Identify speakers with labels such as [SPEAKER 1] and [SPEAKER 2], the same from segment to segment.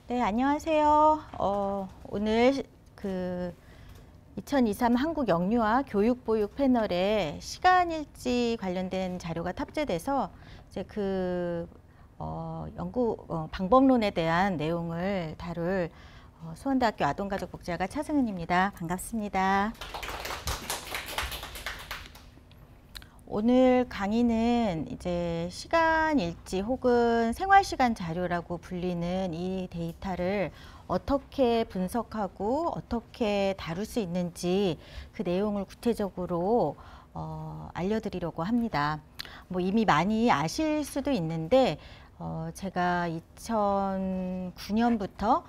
[SPEAKER 1] 네, 안녕하세요. 오늘 2023 한국 영유아 교육보육 패널에 시간일지 관련된 자료가 탑재돼서 이제 연구 방법론에 대한 내용을 다룰 수원대학교 아동가족복지학과 차승은입니다. 반갑습니다. 오늘 강의는 이제 시간일지 혹은 생활시간 자료라고 불리는 이 데이터를 어떻게 분석하고 어떻게 다룰 수 있는지 그 내용을 구체적으로 알려드리려고 합니다. 뭐 이미 많이 아실 수도 있는데 제가 2009년부터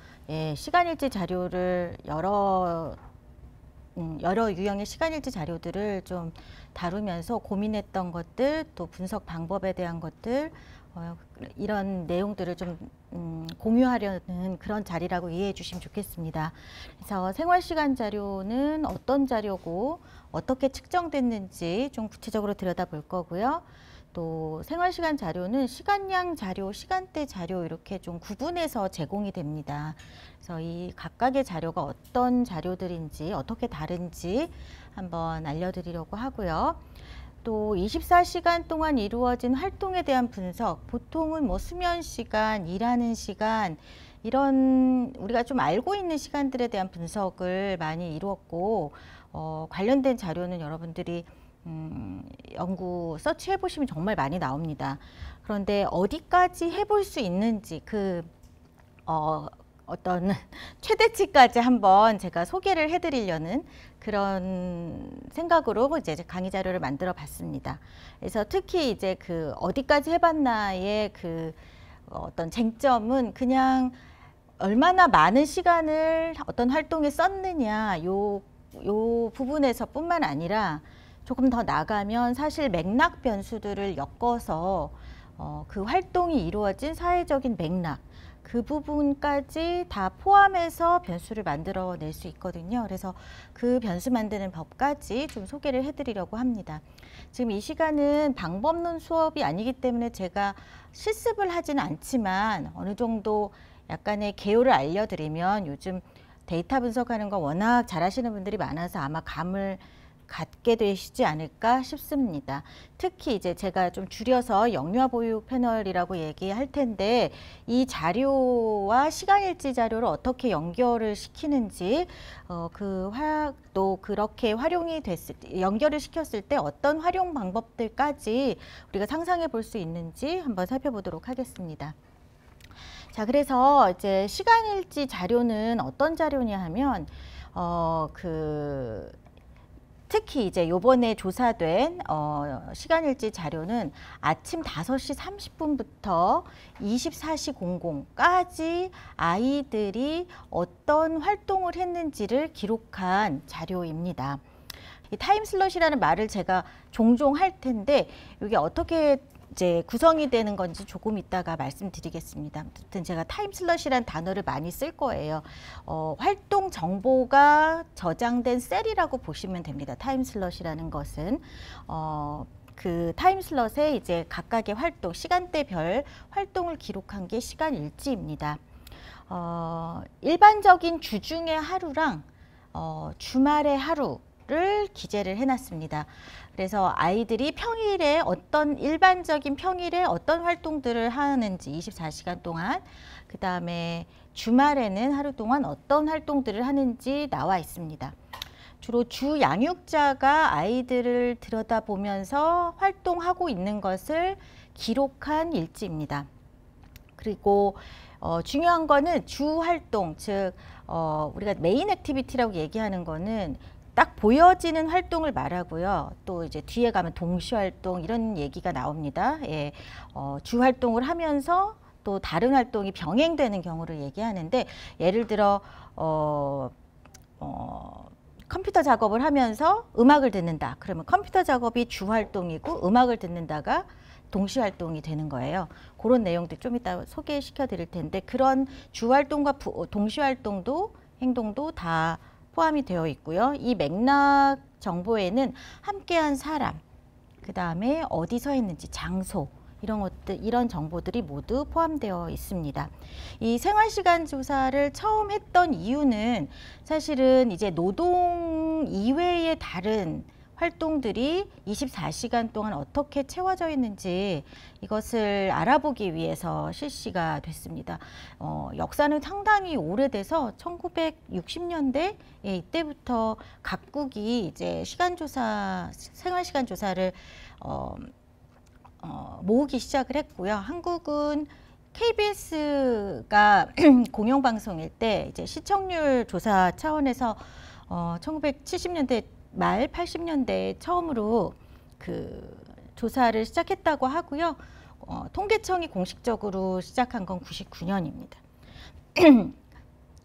[SPEAKER 1] 시간일지 자료를 여러 유형의 시간일지 자료들을 좀 다루면서 고민했던 것들, 또 분석 방법에 대한 것들, 이런 내용들을 좀 공유하려는 그런 자리라고 이해해 주시면 좋겠습니다. 그래서 생활시간 자료는 어떤 자료고 어떻게 측정됐는지 좀 구체적으로 들여다볼 거고요. 또 생활시간 자료는 시간량 자료, 시간대 자료 이렇게 좀 구분해서 제공이 됩니다. 그래서 이 각각의 자료가 어떤 자료들인지 어떻게 다른지 한번 알려드리려고 하고요. 또 24시간 동안 이루어진 활동에 대한 분석, 보통은 뭐 수면 시간, 일하는 시간, 이런 우리가 좀 알고 있는 시간들에 대한 분석을 많이 이루었고 관련된 자료는 여러분들이 연구 서치해 보시면 정말 많이 나옵니다. 그런데 어디까지 해볼 수 있는지 어떤 최대치까지 한번 제가 소개를 해드리려는 그런 생각으로 이제 강의 자료를 만들어 봤습니다. 그래서 특히 이제 어디까지 해봤나의 어떤 쟁점은 그냥 얼마나 많은 시간을 어떤 활동에 썼느냐 요 부분에서 뿐만 아니라 조금 더 나가면 사실 맥락 변수들을 엮어서 그 활동이 이루어진 사회적인 맥락 그 부분까지 다 포함해서 변수를 만들어낼 수 있거든요. 그래서 그 변수 만드는 법까지 좀 소개를 해드리려고 합니다. 지금 이 시간은 방법론 수업이 아니기 때문에 제가 실습을 하지는 않지만 어느 정도 약간의 개요를 알려드리면 요즘 데이터 분석하는 거 워낙 잘하시는 분들이 많아서 아마 감을 갖게 되시지 않을까 싶습니다. 특히 이제 제가 좀 줄여서 영유아 보육 패널이라고 얘기할 텐데 이 자료와 시간일지 자료를 어떻게 연결을 시키는지 또 그렇게 활용이 연결을 시켰을 때 어떤 활용 방법들까지 우리가 상상해 볼 수 있는지 한번 살펴보도록 하겠습니다. 자, 그래서 이제 시간일지 자료는 어떤 자료냐 하면 특히 이제 요번에 조사된 시간일지 자료는 아침 5시 30분부터 24시 00까지 아이들이 어떤 활동을 했는지를 기록한 자료입니다. 이 타임슬롯이라는 말을 제가 종종 할 텐데 이게 어떻게 이제 구성이 되는 건지 조금 이따가 말씀드리겠습니다. 아무튼 제가 타임슬롯이라는 단어를 많이 쓸 거예요. 활동 정보가 저장된 셀이라고 보시면 됩니다. 타임슬롯이라는 것은 그 타임슬롯에 이제 각각의 활동, 시간대별 활동을 기록한 게 시간일지입니다. 일반적인 주중의 하루랑 주말의 하루를 기재를 해놨습니다. 그래서 아이들이 일반적인 평일에 어떤 활동들을 하는지 24시간 동안, 그 다음에 주말에는 하루 동안 어떤 활동들을 하는지 나와 있습니다. 주로 주 양육자가 아이들을 들여다보면서 활동하고 있는 것을 기록한 일지입니다. 그리고 중요한 거는 주 활동, 즉 우리가 메인 액티비티라고 얘기하는 거는 딱 보여지는 활동을 말하고요. 또 이제 뒤에 가면 동시 활동 이런 얘기가 나옵니다. 예, 주 활동을 하면서 또 다른 활동이 병행되는 경우를 얘기하는데 예를 들어 컴퓨터 작업을 하면서 음악을 듣는다. 그러면 컴퓨터 작업이 주 활동이고 음악을 듣는다가 동시 활동이 되는 거예요. 그런 내용들 좀 이따 소개시켜 드릴 텐데 그런 주 활동과 동시 활동도 행동도 다 포함이 되어 있고요. 이 맥락 정보에는 함께한 사람, 그 다음에 어디서 했는지, 장소, 이런 정보들이 모두 포함되어 있습니다. 이 생활시간 조사를 처음 했던 이유는 사실은 이제 노동 이외의 다른 활동들이 24시간 동안 어떻게 채워져 있는지 이것을 알아보기 위해서 실시가 됐습니다. 역사는 상당히 오래돼서 1960년대 이때부터 각국이 이제 생활시간 조사를 모으기 시작을 했고요. 한국은 KBS가 공영방송일 때 이제 시청률 조사 차원에서 1970년대 말 80년대에 처음으로 그 조사를 시작했다고 하고요. 통계청이 공식적으로 시작한 건 99년입니다.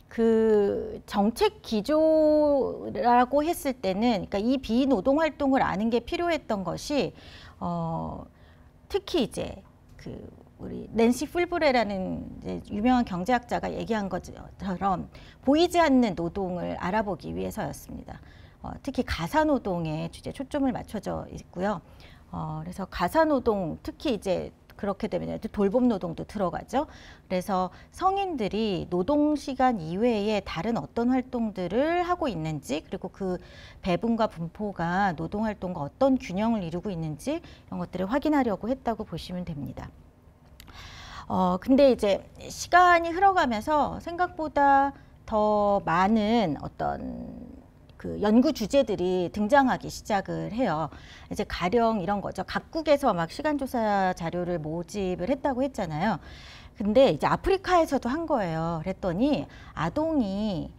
[SPEAKER 1] 그 정책 기조라고 했을 때는, 그러니까 이 비노동 활동을 아는 게 필요했던 것이 특히 이제 그 우리 낸시 풀브레라는 이제 유명한 경제학자가 얘기한 것처럼 보이지 않는 노동을 알아보기 위해서였습니다. 특히 가사노동에 주제 초점을 맞춰져 있고요. 그래서 가사노동, 특히 이제 그렇게 되면 돌봄 노동도 들어가죠. 그래서 성인들이 노동시간 이외에 다른 어떤 활동들을 하고 있는지, 그리고 그 배분과 분포가 노동활동과 어떤 균형을 이루고 있는지 이런 것들을 확인하려고 했다고 보시면 됩니다. 근데 이제 시간이 흘러가면서 생각보다 더 많은 어떤 그 연구 주제들이 등장하기 시작을 해요. 이제 가령 이런 거죠. 각국에서 막 시간조사 자료를 모집을 했다고 했잖아요. 근데 이제 아프리카에서도 한 거예요. 그랬더니 아동이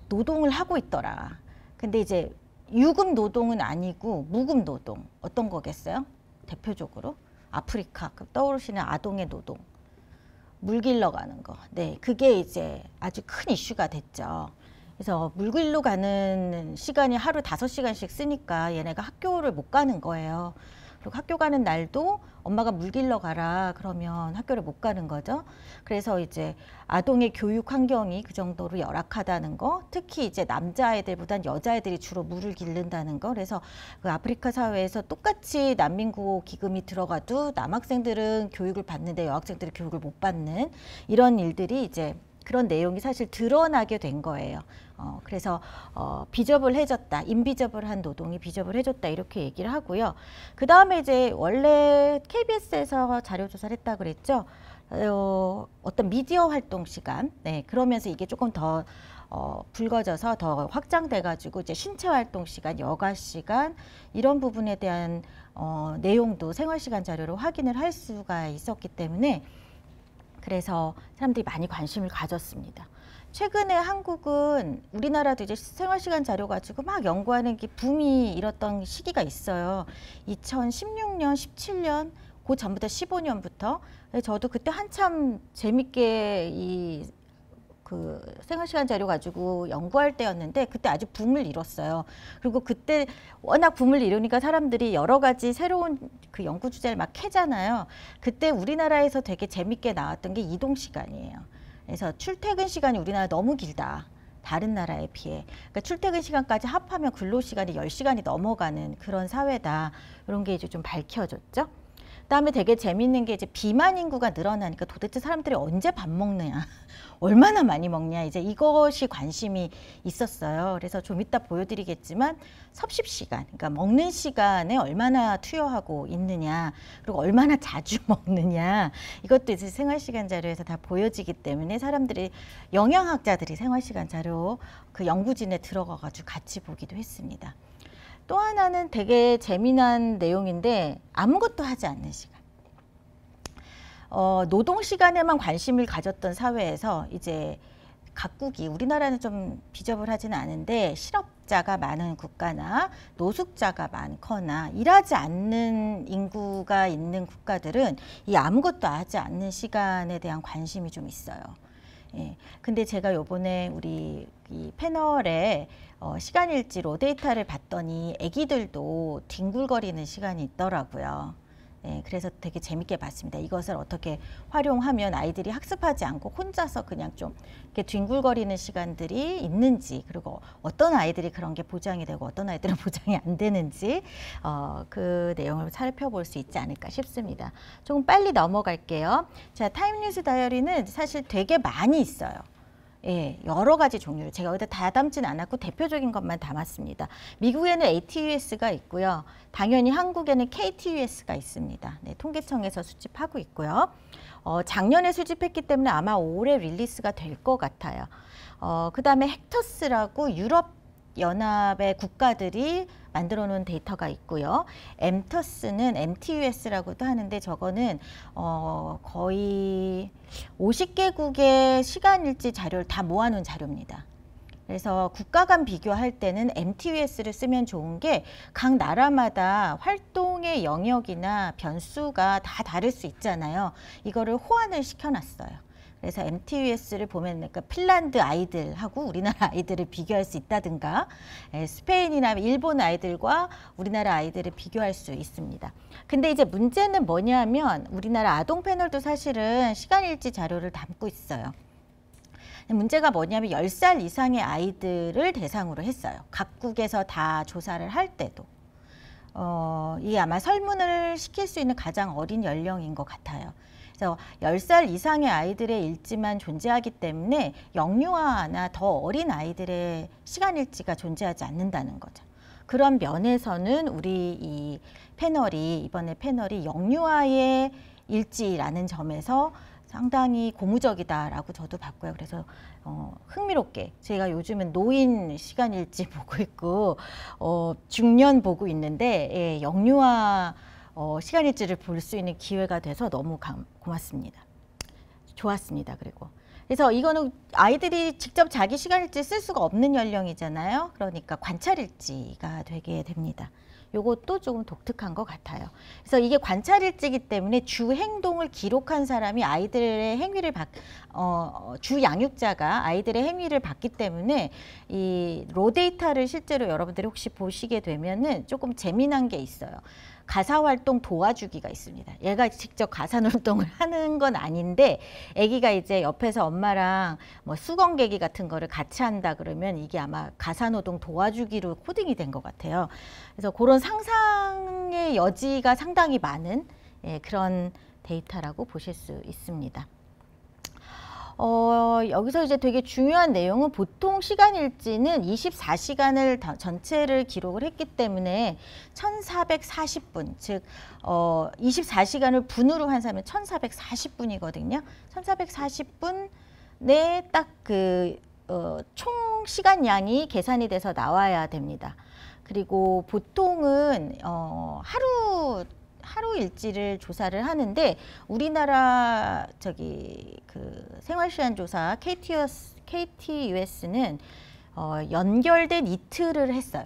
[SPEAKER 1] 노동을 하고 있더라. 근데 이제 유급 노동은 아니고 무급 노동. 어떤 거겠어요? 대표적으로 아프리카 떠오르시는 아동의 노동. 물 길러 가는 거. 네, 그게 이제 아주 큰 이슈가 됐죠. 그래서 물 길러 가는 시간이 하루 5시간씩 쓰니까 얘네가 학교를 못 가는 거예요. 그리고 학교 가는 날도 엄마가 물 길러 가라 그러면 학교를 못 가는 거죠. 그래서 이제 아동의 교육 환경이 그 정도로 열악하다는 거, 특히 이제 남자아이들보단 여자아이들이 주로 물을 기른다는 거. 그래서 그 아프리카 사회에서 똑같이 난민구호 기금이 들어가도 남학생들은 교육을 받는데 여학생들은 교육을 못 받는 이런 일들이 이제 그런 내용이 사실 드러나게 된 거예요. 그래서 비저블해졌다, 인비저블한 노동이 비저블해졌다 이렇게 얘기를 하고요. 그 다음에 이제 원래 KBS에서 자료조사를 했다고 그랬죠. 어떤 미디어 활동 시간, 네, 그러면서 이게 조금 더 붉어져서 더 확장돼가지고 이제 신체 활동 시간, 여가 시간 이런 부분에 대한 내용도 생활시간 자료로 확인을 할 수가 있었기 때문에 그래서 사람들이 많이 관심을 가졌습니다. 최근에 한국은 우리나라도 이제 생활시간 자료 가지고 막 연구하는 게 붐이 일었던 시기가 있어요. 2016년, 17년, 그 전부터 15년부터. 저도 그때 한참 재밌게 그 생활시간 자료 가지고 연구할 때였는데 그때 아주 붐을 일었어요. 그리고 그때 워낙 붐을 이루니까 사람들이 여러 가지 새로운 그 연구 주제를 막 캐잖아요. 그때 우리나라에서 되게 재밌게 나왔던 게 이동 시간이에요. 그래서 출퇴근 시간이 우리나라 너무 길다. 다른 나라에 비해. 그러니까 출퇴근 시간까지 합하면 근로시간이 10시간이 넘어가는 그런 사회다. 이런 게 이제 좀 밝혀졌죠. 그다음에 되게 재밌는 게 이제 비만 인구가 늘어나니까 도대체 사람들이 언제 밥 먹느냐, 얼마나 많이 먹냐, 이제 이것이 관심이 있었어요. 그래서 좀 이따 보여드리겠지만 섭식시간, 그러니까 먹는 시간에 얼마나 투여하고 있느냐, 그리고 얼마나 자주 먹느냐, 이것도 이제 생활시간 자료에서 다 보여지기 때문에 사람들이, 영양학자들이 생활시간 자료 그 연구진에 들어가가지고 같이 보기도 했습니다. 또 하나는 되게 재미난 내용인데 아무것도 하지 않는 시간. 노동 시간에만 관심을 가졌던 사회에서 이제 각국이, 우리나라는 좀 비저블하지는 않은데 실업자가 많은 국가나 노숙자가 많거나 일하지 않는 인구가 있는 국가들은 이 아무것도 하지 않는 시간에 대한 관심이 좀 있어요. 예. 근데 제가 요번에 우리 이 패널에 시간일지로 데이터를 봤더니 아기들도 뒹굴거리는 시간이 있더라고요. 예, 그래서 되게 재밌게 봤습니다. 이것을 어떻게 활용하면 아이들이 학습하지 않고 혼자서 그냥 좀 이렇게 뒹굴거리는 시간들이 있는지, 그리고 어떤 아이들이 그런 게 보장이 되고 어떤 아이들은 보장이 안 되는지 그 내용을 살펴볼 수 있지 않을까 싶습니다. 조금 빨리 넘어갈게요. 자, 타임뉴스 다이어리는 사실 되게 많이 있어요. 예, 여러 가지 종류를 제가 여기다 다 담진 않았고 대표적인 것만 담았습니다. 미국에는 ATUS가 있고요. 당연히 한국에는 KTUS가 있습니다. 네, 통계청에서 수집하고 있고요. 작년에 수집했기 때문에 아마 올해 릴리스가 될 것 같아요. 그 다음에 헥터스라고 유럽 연합의 국가들이 만들어 놓은 데이터가 있고요. 엠터스는 MTUS라고도 하는데 저거는 거의 50개국의 시간일지 자료를 다 모아놓은 자료입니다. 그래서 국가 간 비교할 때는 MTUS를 쓰면 좋은 게 각 나라마다 활동의 영역이나 변수가 다 다를 수 있잖아요. 이거를 호환을 시켜놨어요. 그래서 MTUS를 보면 그러니까 핀란드 아이들하고 우리나라 아이들을 비교할 수 있다든가 스페인이나 일본 아이들과 우리나라 아이들을 비교할 수 있습니다. 근데 이제 문제는 뭐냐면 우리나라 아동 패널도 사실은 시간일지 자료를 담고 있어요. 문제가 뭐냐면 10살 이상의 아이들을 대상으로 했어요. 각국에서 다 조사를 할 때도. 이게 아마 설문을 시킬 수 있는 가장 어린 연령인 것 같아요. 그래서 10살 이상의 아이들의 일지만 존재하기 때문에 영유아나 더 어린 아이들의 시간일지가 존재하지 않는다는 거죠. 그런 면에서는 우리 이 패널이 이번에 패널이 영유아의 일지라는 점에서 상당히 고무적이다라고 저도 봤고요. 그래서 흥미롭게 제가 요즘은 노인 시간일지 보고 있고 중년 보고 있는데 예, 영유아 시간일지를 볼 수 있는 기회가 돼서 너무 고맙습니다. 좋았습니다. 그래서 이거는 아이들이 직접 자기 시간일지 쓸 수가 없는 연령이잖아요. 그러니까 관찰일지가 되게 됩니다. 요것도 조금 독특한 것 같아요. 그래서 이게 관찰일지이기 때문에 주 행동을 기록한 사람이 아이들의 행위를 주 양육자가 아이들의 행위를 봤기 때문에 이 로 데이터를 실제로 여러분들이 혹시 보시게 되면은 조금 재미난 게 있어요. 가사활동 도와주기가 있습니다. 얘가 직접 가사활동을 하는 건 아닌데 아기가 이제 옆에서 엄마랑 뭐 수건 개기 같은 거를 같이 한다 그러면 이게 아마 가사노동 도와주기로 코딩이 된 것 같아요. 그래서 그런 상상의 여지가 상당히 많은 그런 데이터라고 보실 수 있습니다. 여기서 이제 되게 중요한 내용은 보통 시간일지는 24시간을 전체를 기록을 했기 때문에 1440분, 즉 24시간을 분으로 환산하면 1440분이거든요. 1440분에 딱 그 총 시간량이 계산이 돼서 나와야 됩니다. 그리고 보통은 하루 일지를 조사를 하는데 우리나라 그 생활시간 조사 KTUS는 연결된 이틀을 했어요.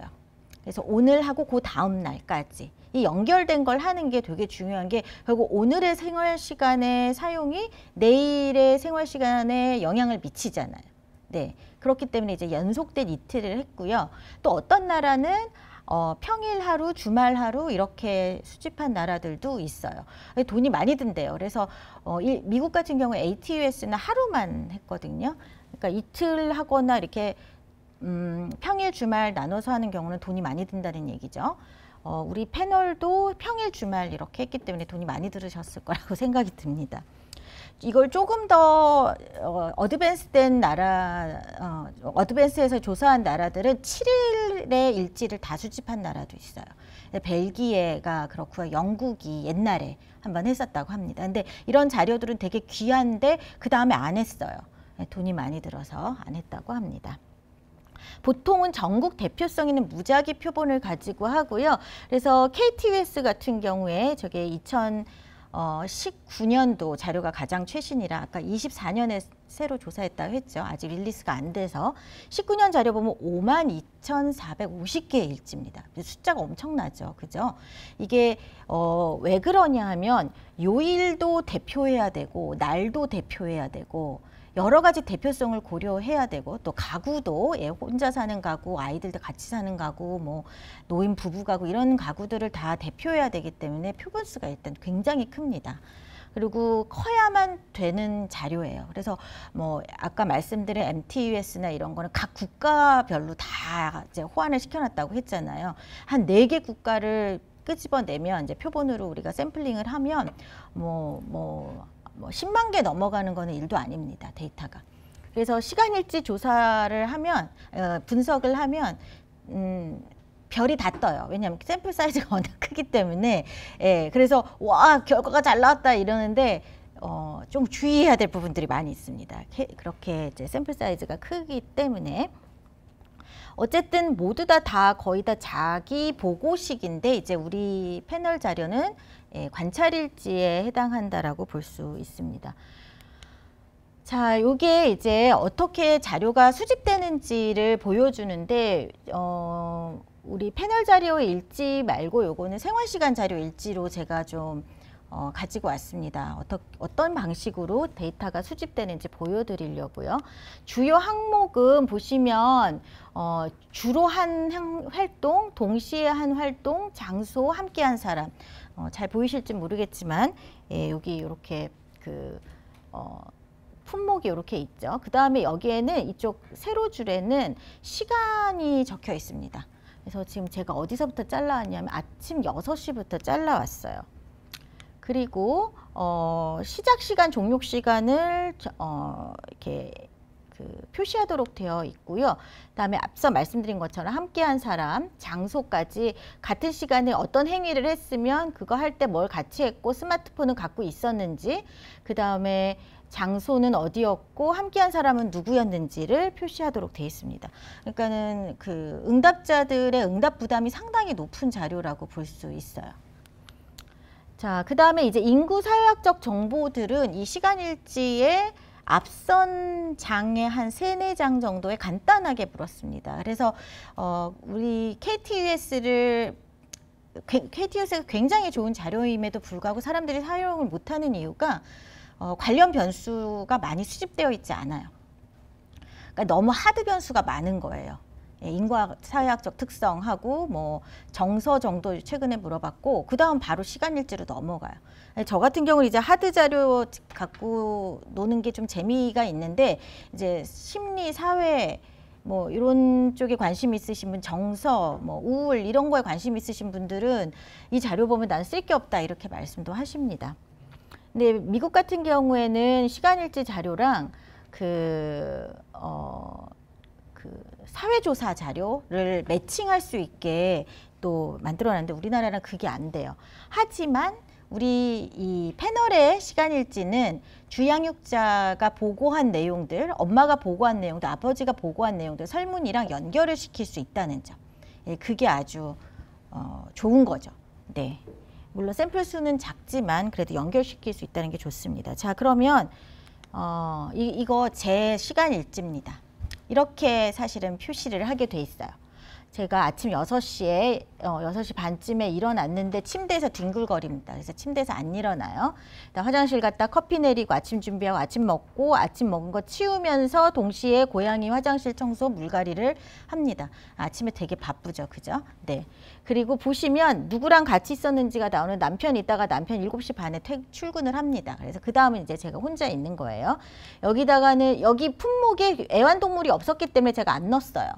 [SPEAKER 1] 그래서 오늘 하고 그 다음 날까지 이 연결된 걸 하는 게 되게 중요한 게 결국 오늘의 생활시간의 사용이 내일의 생활시간에 영향을 미치잖아요. 네, 그렇기 때문에 이제 연속된 이틀을 했고요. 또 어떤 나라는 평일 하루, 주말 하루 이렇게 수집한 나라들도 있어요. 돈이 많이 든대요. 그래서 미국 같은 경우에 ATUS는 하루만 했거든요. 그러니까 이틀 하거나 이렇게 평일, 주말 나눠서 하는 경우는 돈이 많이 든다는 얘기죠. 우리 패널도 평일, 주말 이렇게 했기 때문에 돈이 많이 들으셨을 거라고 생각이 듭니다. 이걸 조금 더 어드밴스된 나라, 어드밴스에서 조사한 나라들은 7일의 일지를 다 수집한 나라도 있어요. 벨기에가 그렇고요. 영국이 옛날에 한번 했었다고 합니다. 근데 이런 자료들은 되게 귀한데 그 다음에 안 했어요. 돈이 많이 들어서 안 했다고 합니다. 보통은 전국 대표성 있는 무작위 표본을 가지고 하고요. 그래서 KTUS 같은 경우에 저게 2019년도 자료가 가장 최신이라 아까 24년에 새로 조사했다고 했죠. 아직 릴리스가 안 돼서 19년 자료 보면 52,450개의 일지입니다. 숫자가 엄청나죠. 그죠? 이게 왜 그러냐 하면 요일도 대표해야 되고 날도 대표해야 되고 여러 가지 대표성을 고려해야 되고 또 가구도 혼자 사는 가구, 아이들도 같이 사는 가구, 뭐 노인 부부 가구 이런 가구들을 다 대표해야 되기 때문에 표본수가 일단 굉장히 큽니다. 그리고 커야만 되는 자료예요. 그래서 뭐 아까 말씀드린 MTUS나 이런 거는 각 국가별로 다 이제 호환을 시켜놨다고 했잖아요. 한 4개 국가를 끄집어내면 이제 표본으로 우리가 샘플링을 하면 뭐 10만 개 넘어가는 거는 일도 아닙니다. 데이터가. 그래서 시간일지 조사를 하면 분석을 하면 별이 다 떠요. 왜냐하면 샘플 사이즈가 워낙 크기 때문에. 그래서 와 결과가 잘 나왔다 이러는데 좀 주의해야 될 부분들이 많이 있습니다. 그렇게 이제 샘플 사이즈가 크기 때문에. 어쨌든 모두 다 거의 다 자기 보고식인데 이제 우리 패널 자료는 관찰일지에 해당한다라고 볼 수 있습니다. 자, 요게 이제 어떻게 자료가 수집되는지를 보여주는데 우리 패널 자료 일지 말고 요거는 생활시간 자료 일지로 제가 좀 가지고 왔습니다. 어떤 방식으로 데이터가 수집되는지 보여드리려고요. 주요 항목은 보시면 주로 한 활동, 동시에 한 활동, 장소, 함께한 사람. 잘 보이실지 모르겠지만 여기 이렇게 품목이 이렇게 있죠. 그 다음에 여기에는 이쪽 세로 줄에는 시간이 적혀 있습니다. 그래서 지금 제가 어디서부터 잘라왔냐면 아침 6시부터 잘라왔어요. 그리고 시작 시간, 종료 시간을 이렇게 표시하도록 되어 있고요. 그다음에 앞서 말씀드린 것처럼 함께한 사람, 장소까지 같은 시간에 어떤 행위를 했으면 그거 할 때 뭘 같이 했고 스마트폰은 갖고 있었는지, 그다음에 장소는 어디였고 함께한 사람은 누구였는지를 표시하도록 되어 있습니다. 그러니까는 그 응답자들의 응답 부담이 상당히 높은 자료라고 볼 수 있어요. 자, 그 다음에 이제 인구 사회학적 정보들은 이 시간일지에 앞선 장에 한 3-4장 정도에 간단하게 물었습니다. 그래서 우리 KTUS가 굉장히 좋은 자료임에도 불구하고 사람들이 사용을 못하는 이유가 관련 변수가 많이 수집되어 있지 않아요. 그러니까 너무 하드 변수가 많은 거예요. 인과 사회학적 특성하고 뭐 정서 정도 최근에 물어봤고 그 다음 바로 시간일지로 넘어가요. 저 같은 경우는 이제 하드 자료 갖고 노는 게 좀 재미가 있는데 이제 심리, 사회 뭐 이런 쪽에 관심 있으신 분, 정서, 뭐 우울 이런 거에 관심 있으신 분들은 이 자료 보면 난 쓸 게 없다 이렇게 말씀도 하십니다. 근데 미국 같은 경우에는 시간일지 자료랑 사회조사 자료를 매칭할 수 있게 또 만들어놨는데 우리나라는 그게 안 돼요. 하지만 우리 이 패널의 시간일지는 주양육자가 보고한 내용들, 엄마가 보고한 내용들, 아버지가 보고한 내용들 설문이랑 연결을 시킬 수 있다는 점. 그게 아주 좋은 거죠. 네. 물론 샘플 수는 작지만 그래도 연결시킬 수 있다는 게 좋습니다. 자, 그러면 이거 제 시간일지입니다. 이렇게 사실은 표시를 하게 돼 있어요. 제가 아침 6시에 6시 반쯤에 일어났는데 침대에서 뒹굴거립니다. 그래서 침대에서 안 일어나요. 화장실 갔다 커피 내리고 아침 준비하고 아침 먹고 아침 먹은 거 치우면서 동시에 고양이 화장실 청소 물갈이를 합니다. 아침에 되게 바쁘죠. 그죠? 네. 그리고 보시면 누구랑 같이 있었는지가 나오는 남편이 있다가 남편 7시 반에 출근을 합니다. 그래서 그 다음은 이제 제가 혼자 있는 거예요. 여기다가는 여기 품목에 애완동물이 없었기 때문에 제가 안 넣었어요.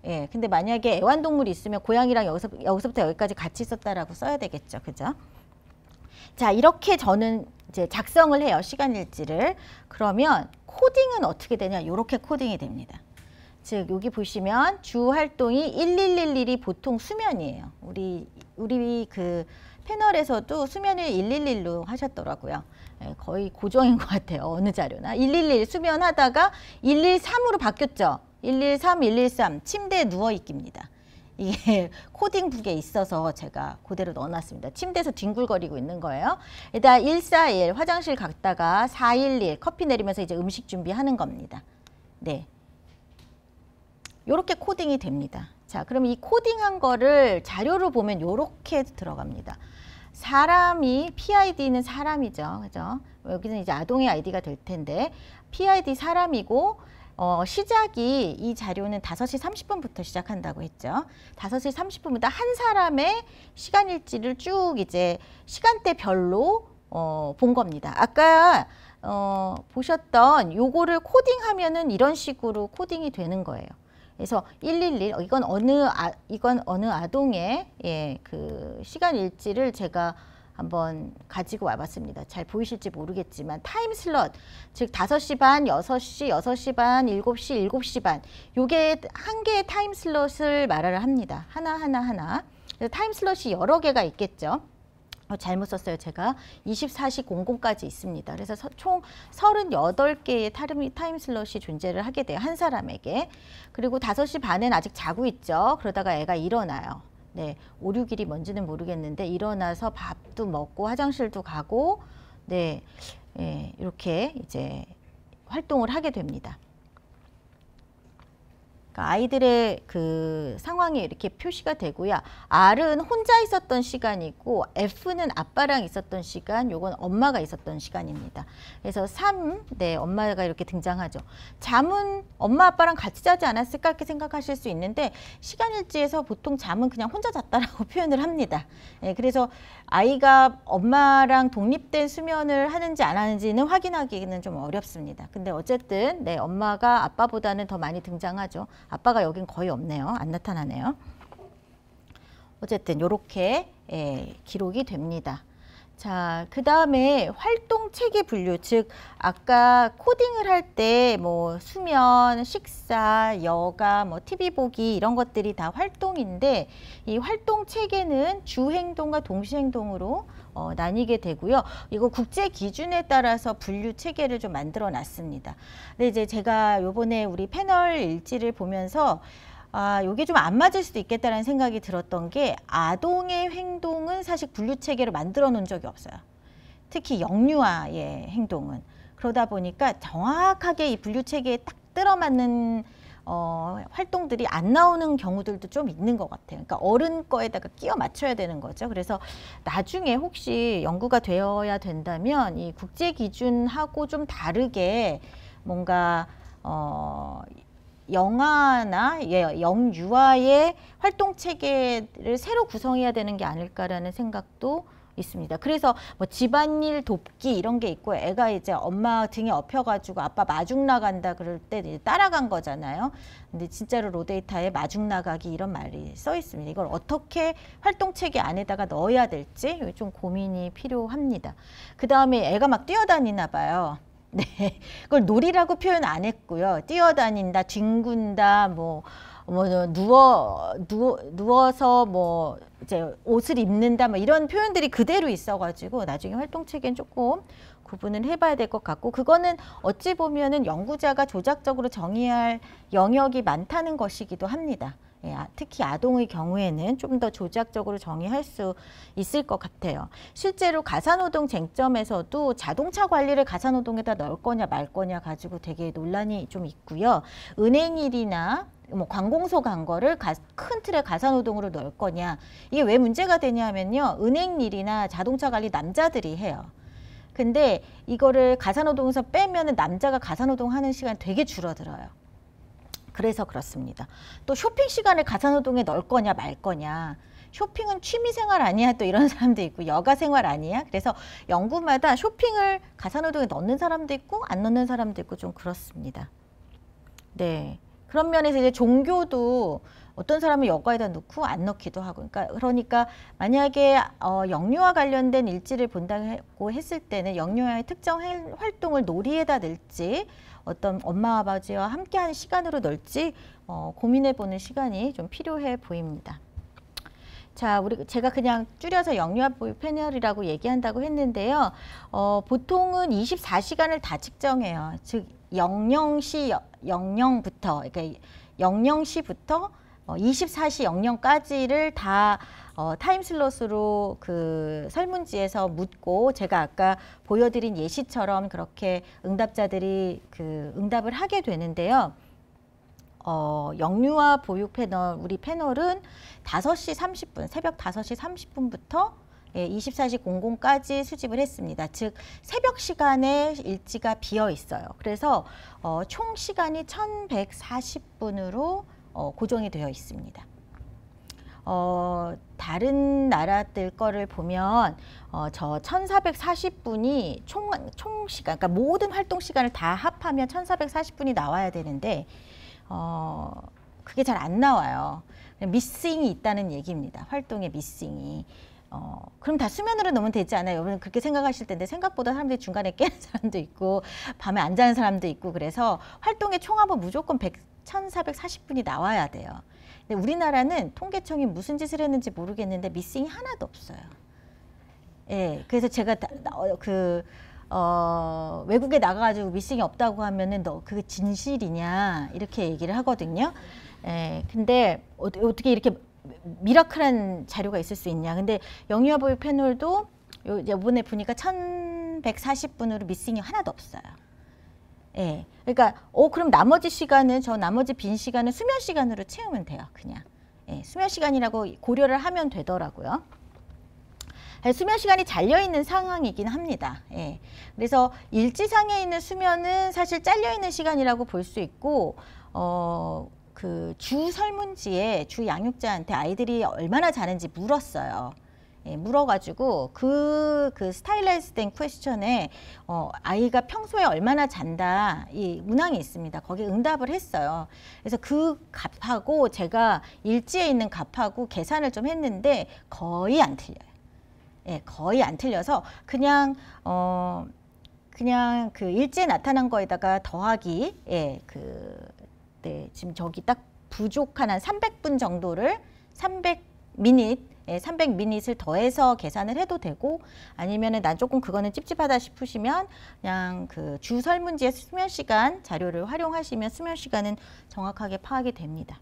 [SPEAKER 1] 예, 근데 만약에 애완동물이 있으면 고양이랑 여기서부터 여기까지 같이 있었다라고 써야 되겠죠. 그죠? 자, 이렇게 저는 이제 작성을 해요. 시간일지를. 그러면 코딩은 어떻게 되냐? 이렇게 코딩이 됩니다. 즉, 여기 보시면 주 활동이 1111이 보통 수면이에요. 우리 그 패널에서도 수면을 111로 하셨더라고요. 예, 거의 고정인 것 같아요. 어느 자료나. 111 수면하다가 113으로 바뀌었죠. 113, 113 침대에 누워있기입니다. 이게 코딩북에 있어서 제가 그대로 넣어놨습니다. 침대에서 뒹굴거리고 있는 거예요. 일단 141 화장실 갔다가 411 커피 내리면서 이제 음식 준비하는 겁니다. 네, 요렇게 코딩이 됩니다. 자, 그럼 이 코딩한 거를 자료로 보면 요렇게 들어갑니다. 사람이 PID는 사람이죠. 그죠? 여기는 이제 아동의 아이디가 될 텐데 PID 사람이고 시작이 이 자료는 5시 30분부터 시작한다고 했죠. 5시 30분부터 한 사람의 시간 일지를 쭉 이제 시간대별로 본 겁니다. 아까 보셨던 요거를 코딩하면은 이런 식으로 코딩이 되는 거예요. 그래서 111 이건 어느 아동의 그 시간 일지를 제가 한번 가지고 와봤습니다. 잘 보이실지 모르겠지만 타임 슬롯, 즉 5시 반, 6시, 6시 반, 7시, 7시 반 요게 한 개의 타임 슬롯을 말을 합니다. 하나. 그래서 타임 슬롯이 여러 개가 있겠죠. 잘못 썼어요. 제가 24시 00까지 있습니다. 그래서 총 38개의 타임 슬롯이 존재를 하게 돼요. 한 사람에게. 그리고 5시 반엔 아직 자고 있죠. 그러다가 애가 일어나요. 네, 5, 6일이 뭔지는 모르겠는데 일어나서 밥도 먹고 화장실도 가고 네, 이렇게 이제 활동을 하게 됩니다. 그러니까 아이들의 그 상황이 이렇게 표시가 되고요. R은 혼자 있었던 시간이고 F는 아빠랑 있었던 시간, 요건 엄마가 있었던 시간입니다. 그래서 3, 네, 엄마가 이렇게 등장하죠. 잠은 엄마 아빠랑 같이 자지 않았을까 이렇게 생각하실 수 있는데 시간일지에서 보통 잠은 그냥 혼자 잤다라고 표현을 합니다. 네, 그래서 아이가 엄마랑 독립된 수면을 하는지 안 하는지는 확인하기는 좀 어렵습니다. 근데 어쨌든 네, 엄마가 아빠보다는 더 많이 등장하죠. 아빠가 여긴 거의 없네요. 안 나타나네요. 어쨌든 이렇게 기록이 됩니다. 자, 그 다음에 활동 체계 분류, 즉 아까 코딩을 할 때 뭐 수면, 식사, 여가, 뭐 TV 보기 이런 것들이 다 활동인데 이 활동 체계는 주행동과 동시행동으로 나뉘게 되고요. 이거 국제 기준에 따라서 분류 체계를 좀 만들어 놨습니다. 근데 이제 제가 요번에 우리 패널 일지를 보면서 요게 좀 안 맞을 수도 있겠다는 생각이 들었던 게 아동의 행동은 사실 분류 체계를 만들어 놓은 적이 없어요. 특히 영유아의 행동은. 그러다 보니까 정확하게 이 분류 체계에 딱 들어맞는 활동들이 안 나오는 경우들도 좀 있는 것 같아요. 그러니까 어른 거에다가 끼워 맞춰야 되는 거죠. 그래서 나중에 혹시 연구가 되어야 된다면 이 국제 기준하고 좀 다르게 뭔가 영아나 영유아의 활동 체계를 새로 구성해야 되는 게 아닐까라는 생각도 있습니다. 그래서 뭐 집안일 돕기 이런 게 있고 애가 이제 엄마 등에 업혀가지고 아빠 마중 나간다 그럴 때 이제 따라간 거잖아요. 근데 진짜로 로데이터에 마중 나가기 이런 말이 써 있습니다. 이걸 어떻게 활동 체계 안에다가 넣어야 될지 좀 고민이 필요합니다. 그 다음에 애가 막 뛰어다니나 봐요. 네, 그걸 놀이라고 표현 안 했고요. 뛰어다닌다, 뒹군다, 누워서 뭐 이제 옷을 입는다, 뭐 이런 표현들이 그대로 있어가지고 나중에 활동 체계는 조금 구분을 해봐야 될 것 같고, 그거는 어찌 보면은 연구자가 조작적으로 정의할 영역이 많다는 것이기도 합니다. 특히 아동의 경우에는 좀 더 조작적으로 정의할 수 있을 것 같아요. 실제로 가사노동 쟁점에서도 자동차 관리를 가사노동에다 넣을 거냐 말 거냐 가지고 되게 논란이 좀 있고요. 은행일이나 뭐 관공서 간 거를 큰 틀의 가사노동으로 넣을 거냐, 이게 왜 문제가 되냐면요, 은행일이나 자동차 관리 남자들이 해요. 근데 이거를 가사노동에서 빼면은 남자가 가사노동 하는 시간이 되게 줄어들어요. 그래서 그렇습니다. 또 쇼핑 시간을 가사노동에 넣을 거냐 말 거냐, 쇼핑은 취미생활 아니야 또 이런 사람도 있고 여가생활 아니야. 그래서 연구마다 쇼핑을 가사노동에 넣는 사람도 있고 안 넣는 사람도 있고 좀 그렇습니다. 네, 그런 면에서 이제 종교도 어떤 사람은 여가에다 넣고 안 넣기도 하고, 그러니까 만약에 영유아 관련된 일지를 본다고 했을 때는 영유아의 특정 활동을 놀이에다 넣을지 어떤 엄마 아버지와 함께하는 시간으로 넣을지 고민해보는 시간이 좀 필요해 보입니다. 자, 제가 그냥 줄여서 영유아 보육 패널이라고 얘기한다고 했는데요. 보통은 24시간을 다 측정해요. 즉 00시 00부터, 그러니까 00시부터 24시 00까지를 다 타임 슬롯으로 그 설문지에서 묻고, 제가 아까 보여드린 예시처럼 그렇게 응답자들이 그 응답을 하게 되는데요. 영유아 보육 패널, 우리 패널은 5시 30분, 새벽 5시 30분부터 예, 24시 00까지 수집을 했습니다. 즉 새벽 시간에 일지가 비어 있어요. 그래서 총 시간이 1140분으로 고정이 되어 있습니다. 다른 나라들 거를 보면 저 1440분이 총 시간, 그러니까 모든 활동 시간을 다 합하면 1440분이 나와야 되는데 그게 잘 안 나와요. 미싱이 있다는 얘기입니다. 활동의 미싱이. 그럼 다 수면으로 넣으면 되지 않아요? 여러분 그렇게 생각하실 텐데 생각보다 사람들이 중간에 깨는 사람도 있고 밤에 안 자는 사람도 있고 그래서 활동의 총합은 무조건 1440분이 나와야 돼요. 근데 우리나라는 통계청이 무슨 짓을 했는지 모르겠는데 미싱이 하나도 없어요. 예, 그래서 제가 외국에 나가가지고 미싱이 없다고 하면은 너 그게 진실이냐 이렇게 얘기를 하거든요. 예, 근데 어떻게 이렇게 미라클한 자료가 있을 수 있냐. 근데 영유아보육 패널도 이번에 보니까 1140분으로 미싱이 하나도 없어요. 예. 그러니까 그럼 나머지 시간은 나머지 빈 시간은 수면 시간으로 채우면 돼요. 그냥. 예, 수면 시간이라고 고려를 하면 되더라고요. 수면 시간이 잘려 있는 상황이긴 합니다. 예. 그래서 일지상에 있는 수면은 사실 잘려 있는 시간이라고 볼 수 있고 그 주 설문지에 주 양육자한테 아이들이 얼마나 자는지 물었어요. 예, 물어가지고 그 스타일라이즈 된 퀘스천에 아이가 평소에 얼마나 잔다 이 문항이 있습니다. 거기에 응답을 했어요. 그래서 그 값하고 제가 일지에 있는 값하고 계산을 좀 했는데 거의 안 틀려요. 예, 거의 안 틀려서 그냥 그 일지에 나타난 거에다가 더하기 네, 지금 저기 딱 부족한 한 300분 정도를 300미닛을 더해서 계산을 해도 되고 아니면은 난 조금 그거는 찝찝하다 싶으시면 그냥 그 주 설문지의 수면 시간 자료를 활용하시면 수면 시간은 정확하게 파악이 됩니다.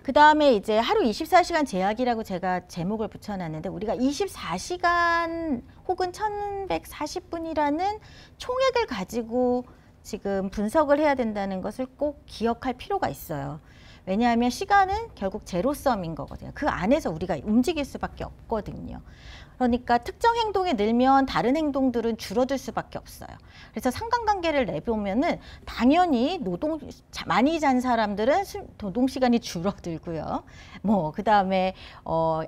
[SPEAKER 1] 그 다음에 이제 하루 24시간 제약이라고 제가 제목을 붙여놨는데 우리가 24시간 혹은 1140분이라는 총액을 가지고 지금 분석을 해야 된다는 것을 꼭 기억할 필요가 있어요. 왜냐하면 시간은 결국 제로섬인 거거든요. 그 안에서 우리가 움직일 수밖에 없거든요. 그러니까 특정 행동이 늘면 다른 행동들은 줄어들 수밖에 없어요. 그래서 상관관계를 내보면은 당연히 많이 잔 사람들은 노동 시간이 줄어들고요. 그 다음에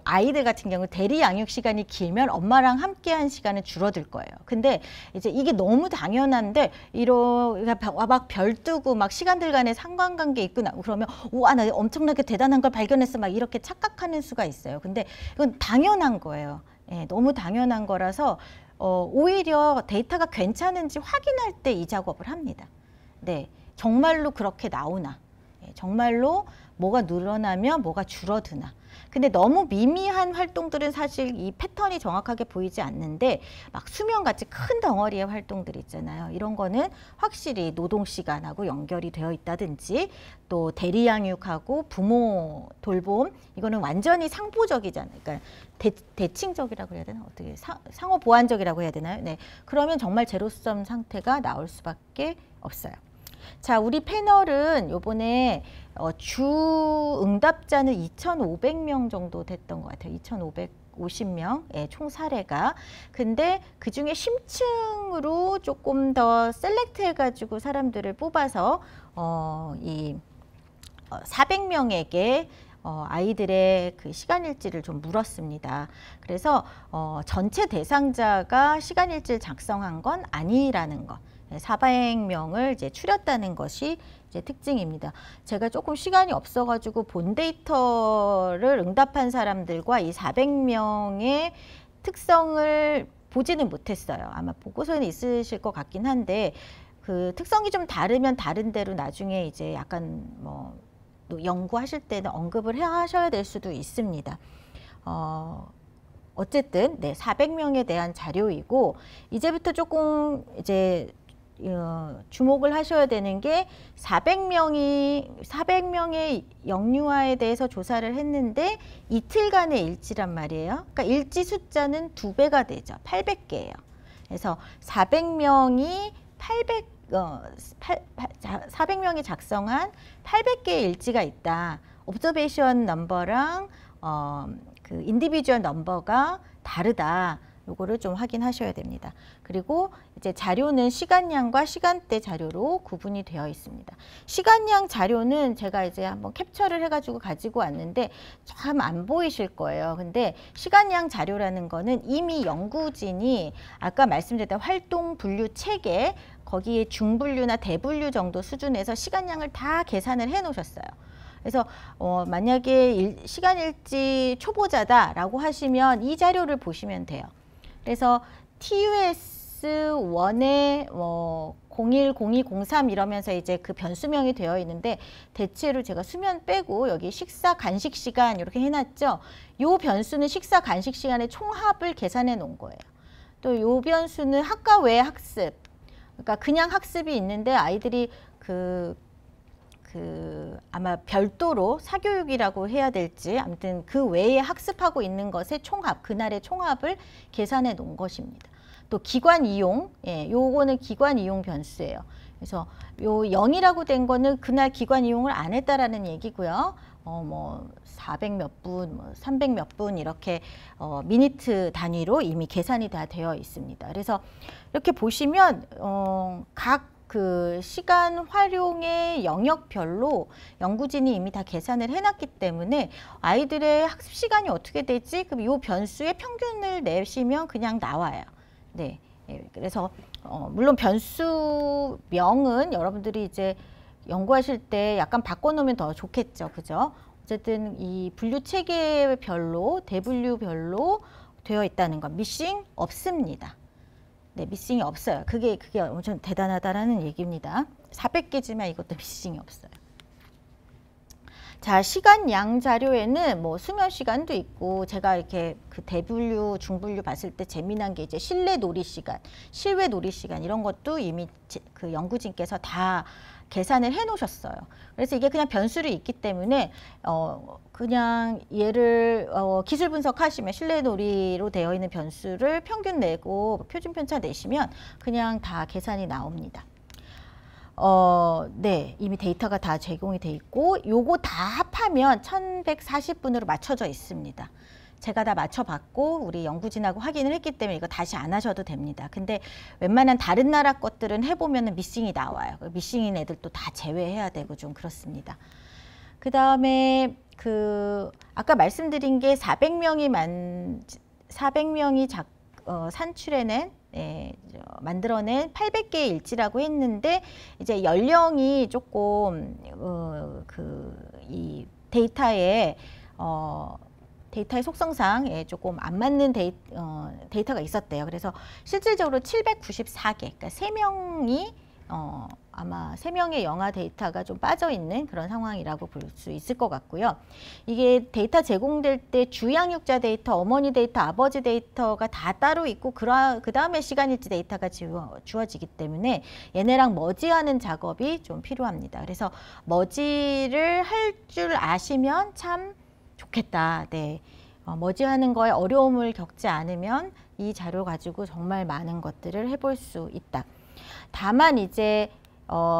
[SPEAKER 1] 아이들 같은 경우 대리 양육 시간이 길면 엄마랑 함께한 시간은 줄어들 거예요. 근데 이제 이게 너무 당연한데 막 별 뜨고 막 시간들 간에 상관관계 있구나 그러면 우와 나 엄청나게 대단한 걸 발견했어 막 이렇게 착각하는 수가 있어요. 근데 이건 당연한 거예요. 예, 너무 당연한 거라서 오히려 데이터가 괜찮은지 확인할 때 이 작업을 합니다. 네, 정말로 그렇게 나오나, 정말로 뭐가 늘어나면 뭐가 줄어드나. 근데 너무 미미한 활동들은 사실 이 패턴이 정확하게 보이지 않는데 막 수면같이 큰 덩어리의 활동들 있잖아요. 이런 거는 확실히 노동시간하고 연결이 되어 있다든지 또 대리양육하고 부모 돌봄 이거는 완전히 상보적이잖아요. 그러니까 대칭적이라고 해야 되나? 어떻게 상호 보완적이라고 해야 되나요? 네, 그러면 정말 제로섬 상태가 나올 수밖에 없어요. 자, 우리 패널은 요번에 주 응답자는 2,500명 정도 됐던 것 같아요. 2,550명, 총 사례가. 근데 그 중에 심층으로 조금 더 셀렉트 해가지고 사람들을 뽑아서 이 400명에게 아이들의 그 시간일지를 좀 물었습니다. 그래서 전체 대상자가 시간일지를 작성한 건 아니라는 것. 400명을 이제 추렸다는 것이 이제 특징입니다. 제가 조금 시간이 없어가지고 본 데이터를 응답한 사람들과 이 400명의 특성을 보지는 못했어요. 아마 보고서는 있으실 것 같긴 한데 그 특성이 좀 다르면 다른 대로 나중에 이제 약간 연구하실 때는 언급을 하셔야 될 수도 있습니다. 어쨌든 네, 400명에 대한 자료이고 이제부터 조금 이제 주목을 하셔야 되는 게 400명의 영유아에 대해서 조사를 했는데 이틀간의 일지란 말이에요. 그러니까 일지 숫자는 2배가 되죠. 800개예요. 그래서 400명이 400명이 작성한 800개의 일지가 있다. 옵저베이션 넘버랑 그 인디비주얼 넘버가 다르다. 요거를 좀 확인하셔야 됩니다. 그리고 이제 자료는 시간량과 시간대 자료로 구분이 되어 있습니다. 시간량 자료는 제가 이제 한번 캡처를 해가지고 가지고 왔는데 참 안 보이실 거예요. 근데 시간량 자료라는 거는 이미 연구진이 아까 말씀드렸던 활동 분류 체계 거기에 중분류나 대분류 정도 수준에서 시간량을 다 계산을 해 놓으셨어요. 그래서 만약에 시간일지 초보자다라고 하시면 이 자료를 보시면 돼요. 그래서 TUS1에 01, 02, 03 이러면서 이제 그 변수명이 되어 있는데 대체로 제가 수면 빼고 여기 식사 간식 시간 이렇게 해놨죠. 요 변수는 식사 간식 시간의 총합을 계산해 놓은 거예요. 또 요 변수는 학과 외 학습. 그러니까 그냥 학습이 있는데 아이들이 아마 별도로 사교육이라고 해야 될지 아무튼 그 외에 학습하고 있는 것의 총합, 그날의 총합을 계산해 놓은 것입니다. 또 기관 이용, 요거는 기관 이용 변수예요. 그래서 요 0이라고 된 거는 그날 기관 이용을 안 했다라는 얘기고요. 뭐 400 몇 분, 300 몇 분 이렇게 미니트 단위로 이미 계산이 다 되어 있습니다. 그래서 이렇게 보시면 각 그 시간 활용의 영역별로 연구진이 이미 다 계산을 해놨기 때문에 아이들의 학습 시간이 어떻게 되지? 그럼 이 변수의 평균을 내시면 그냥 나와요. 네, 그래서 물론 변수명은 여러분들이 이제 연구하실 때 약간 바꿔놓으면 더 좋겠죠, 그죠? 어쨌든 이 분류 체계별로 대분류별로 되어 있다는 건 미싱 없습니다. 네, 미싱이 없어요. 그게 엄청 대단하다라는 얘기입니다. 400개지만 이것도 미싱이 없어요. 자, 시간양 자료에는 뭐 수면 시간도 있고 제가 이렇게 그 대분류, 중분류 봤을 때 재미난 게 이제 실내 놀이 시간, 실외 놀이 시간 이런 것도 이미 그 연구진께서 다 계산을 해 놓으셨어요. 그래서 이게 그냥 변수를 있기 때문에 그냥 얘를 기술 분석하시면 실내 놀이로 되어 있는 변수를 평균 내고 표준 편차 내시면 그냥 다 계산이 나옵니다. 네, 이미 데이터가 다 제공이 돼 있고 요거 다 합하면 1140분으로 맞춰져 있습니다. 제가 다 맞춰봤고 우리 연구진하고 확인을 했기 때문에 이거 다시 안 하셔도 됩니다. 근데 웬만한 다른 나라 것들은 해보면 미싱이 나와요. 미싱인 애들도 다 제외해야 되고 좀 그렇습니다. 그 다음에 아까 말씀드린 게 400명이 산출해낸 만들어낸 800개의 일지라고 했는데 이제 연령이 조금 이 데이터의 속성상 조금 안 맞는 데이터가 있었대요. 그래서 실질적으로 794개, 그러니까 3명이 아마 3명의 영아 데이터가 좀 빠져 있는 그런 상황이라고 볼 수 있을 것 같고요. 이게 데이터 제공될 때 주양육자 데이터, 어머니 데이터, 아버지 데이터가 다 따로 있고 그 다음에 시간일지 데이터가 주어지기 때문에 얘네랑 머지하는 작업이 좀 필요합니다. 그래서 머지를 할 줄 아시면 참 좋겠다. 네. 머지하는 거에 어려움을 겪지 않으면 이 자료 가지고 정말 많은 것들을 해볼 수 있다. 다만 이제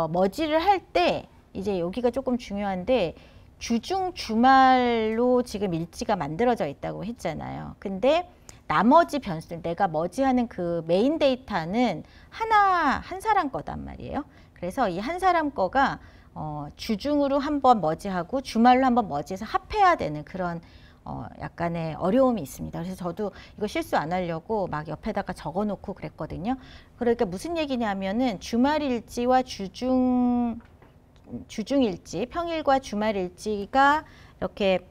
[SPEAKER 1] 머지를 할 때 이제 여기가 조금 중요한데 주중 주말로 지금 일지가 만들어져 있다고 했잖아요. 근데 나머지 변수들 내가 머지하는 그 메인 데이터는 한 사람 거단 말이에요. 그래서 이 한 사람 거가 주중으로 한번 머지하고 주말로 한번 머지해서 합해야 되는 그런 약간의 어려움이 있습니다. 그래서 저도 이거 실수 안 하려고 막 옆에다가 적어 놓고 그랬거든요. 그러니까 무슨 얘기냐면은 주말일지와 주중일지, 평일과 주말일지가 이렇게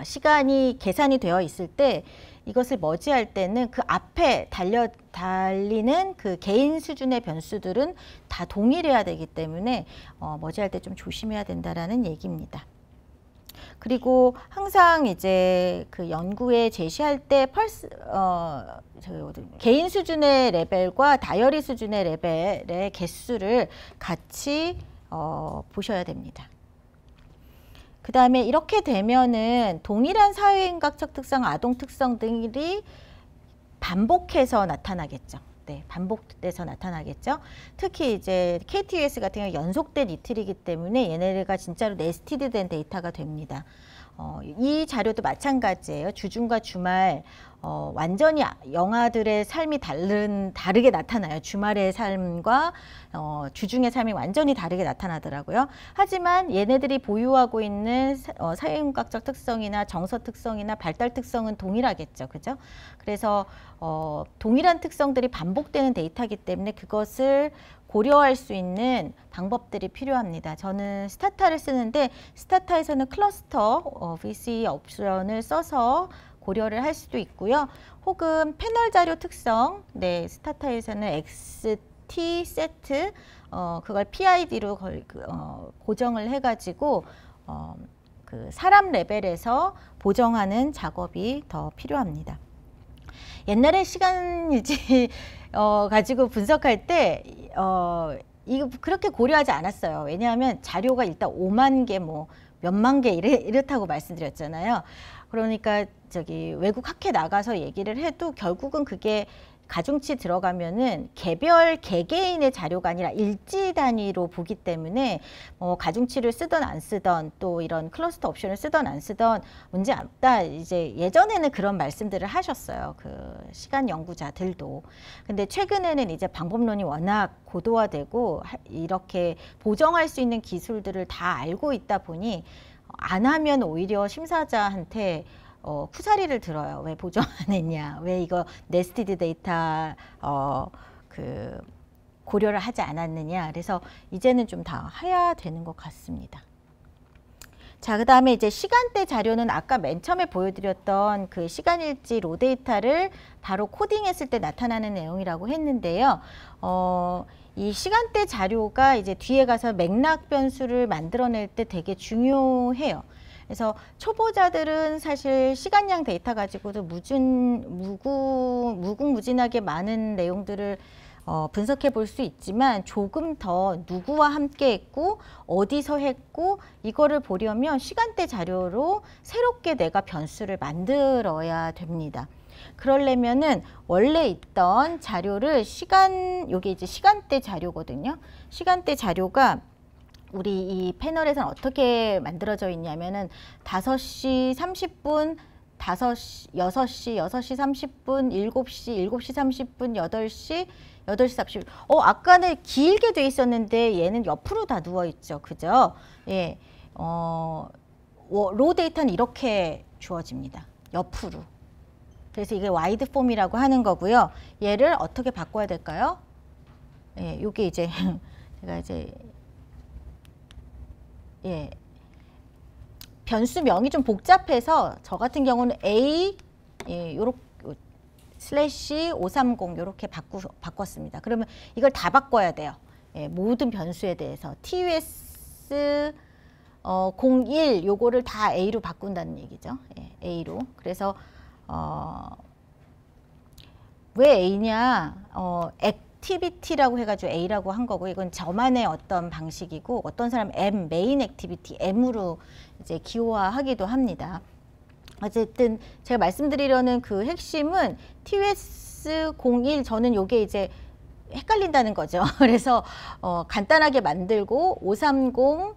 [SPEAKER 1] 시간이 계산이 되어 있을 때 이것을 머지할 때는 그 앞에 달리는 그 개인 수준의 변수들은 다 동일해야 되기 때문에 머지할 때 좀 조심해야 된다라는 얘기입니다. 그리고 항상 이제 그 연구에 제시할 때 개인 수준의 레벨과 다이어리 수준의 레벨의 개수를 같이 보셔야 됩니다. 그 다음에 이렇게 되면은 동일한 사회인각적 특성, 아동 특성 등이 반복해서 나타나겠죠. 네, 반복돼서 나타나겠죠. 특히 이제 KTUS 같은 경우 연속된 이틀이기 때문에 얘네가 진짜로 네스티드 된 데이터가 됩니다. 이 자료도 마찬가지예요. 주중과 주말 완전히 영아들의 삶이 다르게 나타나요. 주말의 삶과 주중의 삶이 완전히 다르게 나타나더라고요. 하지만 얘네들이 보유하고 있는 사회인문학적 특성이나 정서 특성이나 발달 특성은 동일하겠죠. 그죠? 그래서 동일한 특성들이 반복되는 데이터이기 때문에 그것을 고려할 수 있는 방법들이 필요합니다. 저는 스타타를 쓰는데 스타타에서는 클러스터 VC 옵션을 써서 고려를 할 수도 있고요. 혹은 패널 자료 특성, 네, 스타타에서는 XT 세트, 그걸 PID로 고정을 해가지고 그 사람 레벨에서 보정하는 작업이 더 필요합니다. 옛날에 시간일지 가지고 분석할 때 이거 그렇게 고려하지 않았어요. 왜냐하면 자료가 일단 5만 개, 뭐 몇만 개 이렇다고 말씀드렸잖아요. 그러니까 저기 외국 학회 나가서 얘기를 해도 결국은 그게 가중치 들어가면은 개개인의 자료가 아니라 일지 단위로 보기 때문에 가중치를 쓰던 안 쓰던 또 이런 클러스터 옵션을 쓰던 안 쓰던 문제 없다. 이제 예전에는 그런 말씀들을 하셨어요. 그 시간 연구자들도. 근데 최근에는 이제 방법론이 워낙 고도화되고 이렇게 보정할 수 있는 기술들을 다 알고 있다 보니 안 하면 오히려 심사자한테 쿠사리를 들어요. 왜 보정 안 했냐? 왜 이거 네스티드 데이터 고려를 하지 않았느냐? 그래서 이제는 좀 다 해야 되는 것 같습니다. 자, 그 다음에 이제 시간대 자료는 아까 맨 처음에 보여드렸던 그 시간일지 로 데이터를 바로 코딩했을 때 나타나는 내용이라고 했는데요. 이 시간대 자료가 이제 뒤에 가서 맥락 변수를 만들어낼 때 되게 중요해요. 그래서 초보자들은 사실 시간량 데이터 가지고도 무궁무진하게 많은 내용들을 분석해 볼 수 있지만 조금 더 누구와 함께 했고 어디서 했고 이거를 보려면 시간대 자료로 새롭게 내가 변수를 만들어야 됩니다. 그러려면은 원래 있던 자료를 요게 이제 시간대 자료거든요. 시간대 자료가 우리 이 패널에서는 어떻게 만들어져 있냐면은 5시 30분, 6시 30분, 7시 30분, 8시 30분. 아까는 길게 돼 있었는데 얘는 옆으로 다 누워 있죠. 그죠? 예. 로 데이터는 이렇게 주어집니다. 옆으로. 그래서 이게 와이드 폼이라고 하는 거고요. 얘를 어떻게 바꿔야 될까요? 예, 요게 이제 제가 이제 예, 변수명이 좀 복잡해서 저 같은 경우는 A 요렇게 슬래시 530 요렇게 바꿨습니다. 그러면 이걸 다 바꿔야 돼요. 예, 모든 변수에 대해서 TUS 01 요거를 다 A로 바꾼다는 얘기죠. 예, A로. 그래서 왜 A냐? 액티비티라고 해가지고 A라고 한 거고 이건 저만의 어떤 방식이고 어떤 사람 M, 메인 액티비티 M으로 이제 기호화하기도 합니다. 어쨌든 제가 말씀드리려는 그 핵심은 TUS 01 저는 요게 이제 헷갈린다는 거죠. 그래서 간단하게 만들고 530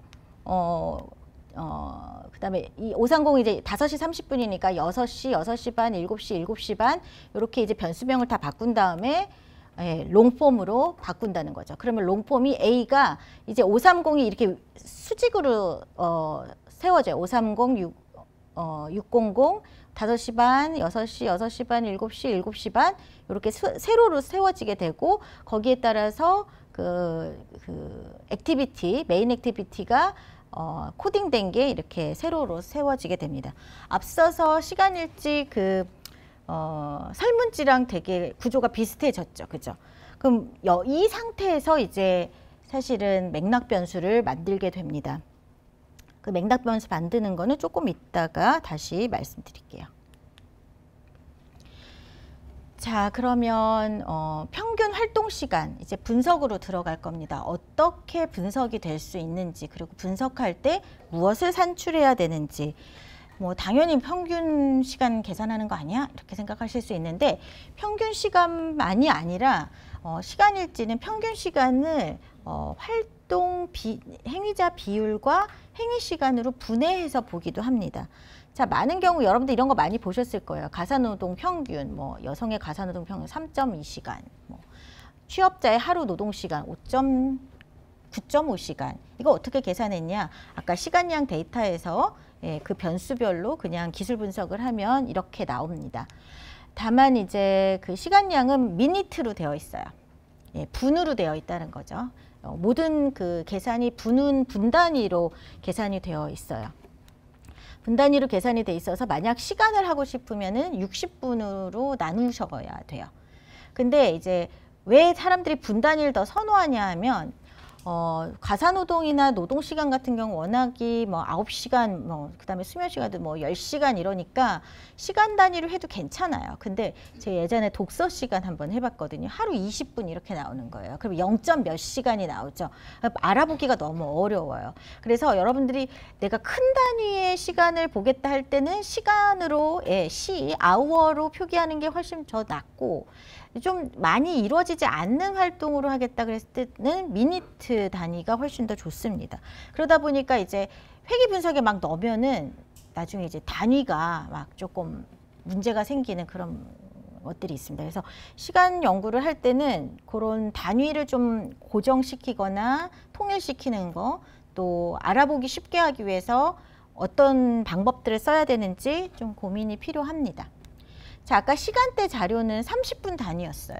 [SPEAKER 1] 그다음에 이 530이 이제 5시 30분이니까 6시, 6시 반, 7시, 7시 반 이렇게 이제 변수명을 다 바꾼 다음에 롱폼으로 바꾼다는 거죠. 그러면 롱폼이 A가 이제 530이 이렇게 수직으로 세워져요. 530, 600, 5시 반, 6시, 6시 반, 7시, 7시 반 이렇게 세로로 세워지게 되고 거기에 따라서 그 액티비티, 메인 액티비티가 코딩된 게 이렇게 세로로 세워지게 됩니다. 앞서서 시간일지 설문지랑 되게 구조가 비슷해졌죠. 그죠? 그럼 이 상태에서 이제 사실은 맥락 변수를 만들게 됩니다. 그 맥락 변수 만드는 거는 조금 이따가 다시 말씀드릴게요. 자, 그러면 평균 활동 시간 이제 분석으로 들어갈 겁니다. 어떻게 분석이 될 수 있는지 그리고 분석할 때 무엇을 산출해야 되는지 뭐 당연히 평균 시간 계산하는 거 아니야? 이렇게 생각하실 수 있는데 평균 시간만이 아니라 시간일지는 평균 시간을 행위자 비율과 행위 시간으로 분해해서 보기도 합니다. 자, 많은 경우 여러분들 이런 거 많이 보셨을 거예요. 가사노동 평균, 뭐 여성의 가사노동 평균 3.2시간, 뭐 취업자의 하루 노동시간 9.5시간. 이거 어떻게 계산했냐? 아까 시간량 데이터에서 그 변수별로 그냥 기술 분석을 하면 이렇게 나옵니다. 다만 이제 그 시간량은 미니트로 되어 있어요. 분으로 되어 있다는 거죠. 모든 그 계산이 분 단위로 계산이 되어 있어요. 분 단위로 계산이 돼 있어서 만약 시간을 하고 싶으면은 60분으로 나누셔야 돼요. 근데 이제 왜 사람들이 분 단위를 더 선호하냐 하면 가사노동이나 노동시간 같은 경우 워낙이 뭐 9시간, 뭐 그다음에 수면시간도 뭐 10시간 이러니까 시간 단위로 해도 괜찮아요. 근데 제가 예전에 독서 시간 한번 해봤거든요. 하루 20분 이렇게 나오는 거예요. 그럼 0. 몇 시간이 나오죠. 알아보기가 너무 어려워요. 그래서 여러분들이 내가 큰 단위의 시간을 보겠다 할 때는 시간으로, 아워로 표기하는 게 훨씬 더 낫고, 좀 많이 이루어지지 않는 활동으로 하겠다 그랬을 때는 미니트 단위가 훨씬 더 좋습니다. 그러다 보니까 이제 회계 분석에 막 넣으면은 나중에 이제 단위가 막 조금 문제가 생기는 그런 것들이 있습니다. 그래서 시간 연구를 할 때는 그런 단위를 좀 고정시키거나 통일시키는 거, 또 알아보기 쉽게 하기 위해서 어떤 방법들을 써야 되는지 좀 고민이 필요합니다. 자, 아까 시간대 자료는 30분 단위였어요.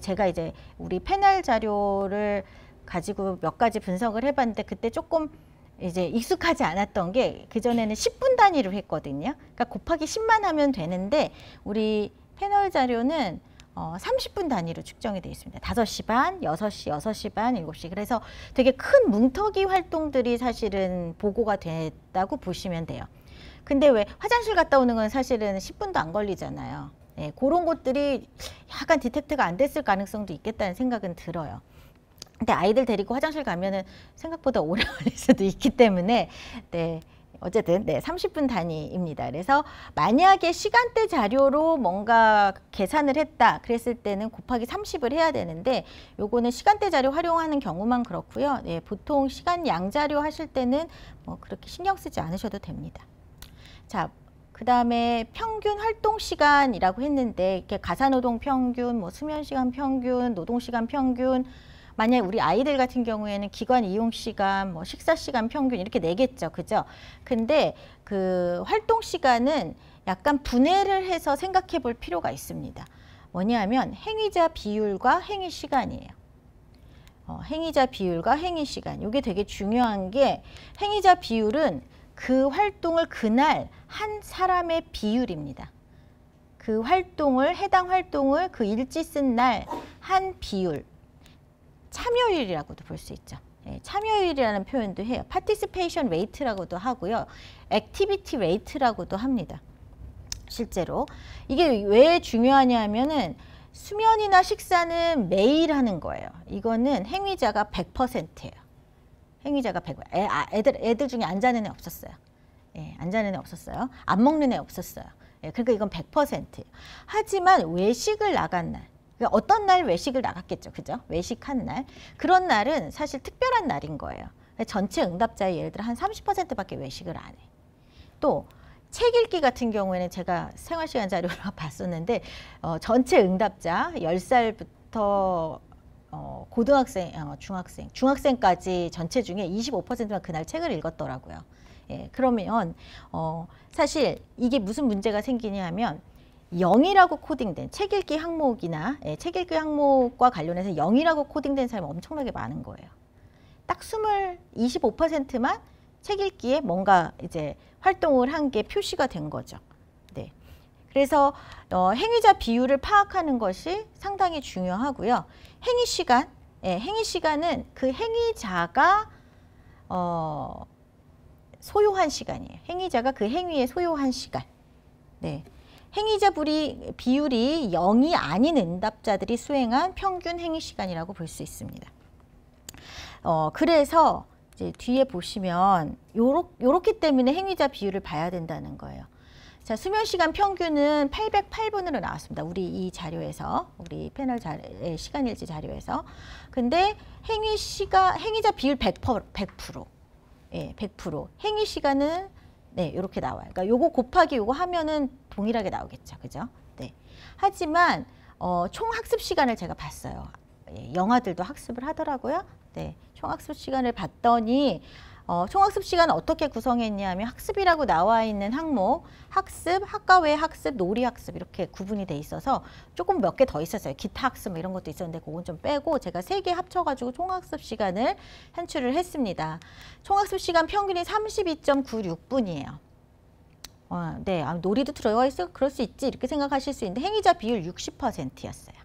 [SPEAKER 1] 제가 이제 우리 패널 자료를 가지고 몇 가지 분석을 해봤는데 그때 조금 이제 익숙하지 않았던 게 그전에는 10분 단위로 했거든요. 그러니까 곱하기 10만 하면 되는데 우리 패널 자료는 30분 단위로 측정이 되어 있습니다. 5시 반, 6시, 6시 반, 7시. 그래서 되게 큰 뭉터기 활동들이 사실은 보고가 됐다고 보시면 돼요. 근데 왜 화장실 갔다 오는 건 사실은 10분도 안 걸리잖아요. 그런 것들이 약간 디텍트가 안 됐을 가능성도 있겠다는 생각은 들어요. 근데 아이들 데리고 화장실 가면은 생각보다 오래 걸릴 수도 있기 때문에 어쨌든 30분 단위입니다. 그래서 만약에 시간대 자료로 뭔가 계산을 했다 그랬을 때는 곱하기 30을 해야 되는데 요거는 시간대 자료 활용하는 경우만 그렇고요. 보통 시간 양 자료 하실 때는 뭐 그렇게 신경 쓰지 않으셔도 됩니다. 자, 그 다음에 평균 활동 시간이라고 했는데 이렇게 가사노동 평균, 뭐 수면시간 평균, 노동시간 평균, 만약 우리 아이들 같은 경우에는 기관 이용 시간, 뭐 식사 시간 평균 이렇게 내겠죠, 그죠? 근데 그 활동 시간은 약간 분해를 해서 생각해 볼 필요가 있습니다. 뭐냐면 행위자 비율과 행위 시간이에요. 행위자 비율과 행위 시간. 이게 되게 중요한 게 행위자 비율은 그 활동을 그날 한 사람의 비율입니다. 그 활동을, 해당 활동을 그 일지 쓴 날 한 비율. 참여율이라고도 볼 수 있죠. 참여율이라는 표현도 해요. participation rate라고도 하고요. activity rate라고도 합니다. 실제로. 이게 왜 중요하냐 하면은 수면이나 식사는 매일 하는 거예요. 이거는 행위자가 100%예요. 행위자가 100%. 애들 중에 안 자는 애 없었어요. 안 자는 애 없었어요. 안 먹는 애 없었어요. 그러니까 이건 100%예요. 하지만 외식을 나간 날, 그러니까 어떤 날 외식을 나갔겠죠. 그죠? 외식한 날. 그런 날은 사실 특별한 날인 거예요. 전체 응답자의 예를 들어 한 30%밖에 외식을 안 해. 또 책 읽기 같은 경우에는 제가 생활시간 자료로 봤었는데 전체 응답자 10살부터 고등학생, 중학생까지 전체 중에 25%만 그날 책을 읽었더라고요. 그러면 사실 이게 무슨 문제가 생기냐 하면 0이라고 코딩된 책 읽기 항목이나 책 읽기 항목과 관련해서 0이라고 코딩된 사람이 엄청나게 많은 거예요. 딱 25%만 책 읽기에 뭔가 이제 활동을 한 게 표시가 된 거죠. 네. 그래서 행위자 비율을 파악하는 것이 상당히 중요하고요. 행위 시간, 행위 시간은 그 행위자가 소요한 시간이에요. 행위자가 그 행위에 소요한 시간. 네. 행위자 비율이 0이 아닌 응답자들이 수행한 평균 행위 시간이라고 볼 수 있습니다. 그래서 이제 뒤에 보시면 요렇기 때문에 행위자 비율을 봐야 된다는 거예요. 자, 수면 시간 평균은 808분으로 나왔습니다. 우리 이 자료에서, 우리 패널 시간일지 자료에서. 근데 행위자 비율 100%. 예, 100%. 행위 시간은 네, 이렇게 나와요. 그러니까 요거 곱하기 요거 하면은 동일하게 나오겠죠. 그죠? 네. 하지만 총 학습 시간을 제가 봤어요. 예, 영아들도 학습을 하더라고요. 네. 총 학습 시간을 봤더니 총학습 시간은 어떻게 구성했냐면 학습이라고 나와 있는 항목, 학습, 학과 외 학습, 놀이 학습 이렇게 구분이 돼 있어서 조금 몇 개 더 있었어요. 기타 학습 뭐 이런 것도 있었는데 그건 좀 빼고 제가 3개 합쳐가지고 총학습 시간을 산출을 했습니다. 총학습 시간 평균이 32.96분이에요. 네, 놀이도 들어가 있어 그럴 수 있지 이렇게 생각하실 수 있는데 행위자 비율 60%였어요.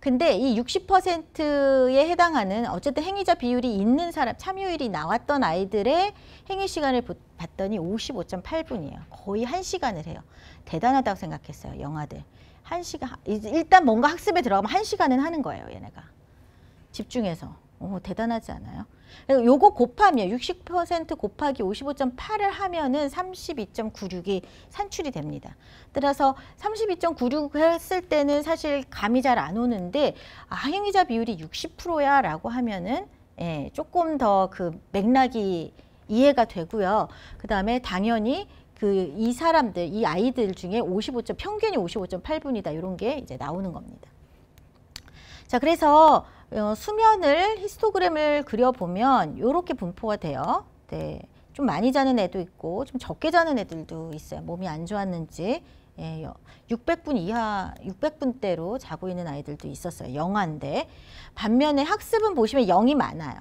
[SPEAKER 1] 근데 이 60%에 해당하는 어쨌든 행위자 비율이 있는 사람, 참여율이 나왔던 아이들의 행위 시간을 봤더니 55.8분이에요. 거의 1시간을 해요. 대단하다고 생각했어요. 영아들. 1시간, 일단 뭔가 학습에 들어가면 1시간은 하는 거예요. 얘네가. 집중해서. 대단하지 않아요? 요거 곱하면 60% 곱하기 55.8을 하면은 32.96이 산출이 됩니다. 따라서 32.96 했을 때는 사실 감이 잘 안 오는데 행위자 비율이 60%야 라고 하면은 예, 조금 더 그 맥락이 이해가 되고요. 그 다음에 당연히 이 사람들, 이 아이들 중에 평균이 55.8분이다 이런 게 이제 나오는 겁니다. 자, 그래서 수면을 히스토그램을 그려보면 이렇게 분포가 돼요. 네, 좀 많이 자는 애도 있고 좀 적게 자는 애들도 있어요. 몸이 안 좋았는지 600분 이하, 600분대로 자고 있는 아이들도 있었어요. 영아인데 반면에 학습은 보시면 0이 많아요.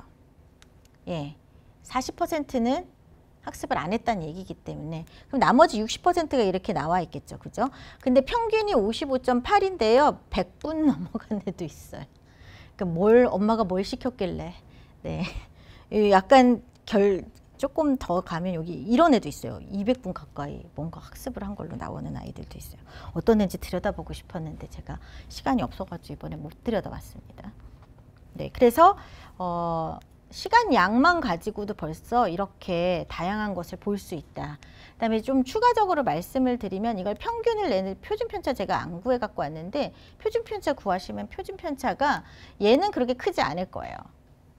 [SPEAKER 1] 예, 40%는 학습을 안 했다는 얘기이기 때문에 그럼 나머지 60%가 이렇게 나와 있겠죠. 그죠? 근데 평균이 55.8인데요. 100분 넘어간 애도 있어요. 그러니까 엄마가 뭘 시켰길래. 네. 약간 조금 더 가면 여기 이런 애도 있어요. 200분 가까이 뭔가 학습을 한 걸로 나오는 아이들도 있어요. 어떤 애인지 들여다보고 싶었는데 제가 시간이 없어가지고 이번에 못 들여다봤습니다. 네. 그래서 시간 양만 가지고도 벌써 이렇게 다양한 것을 볼 수 있다. 그다음에 좀 추가적으로 말씀을 드리면 이걸 평균을 내는 표준편차 제가 안 구해 갖고 왔는데 표준편차 구하시면 표준편차가 얘는 그렇게 크지 않을 거예요.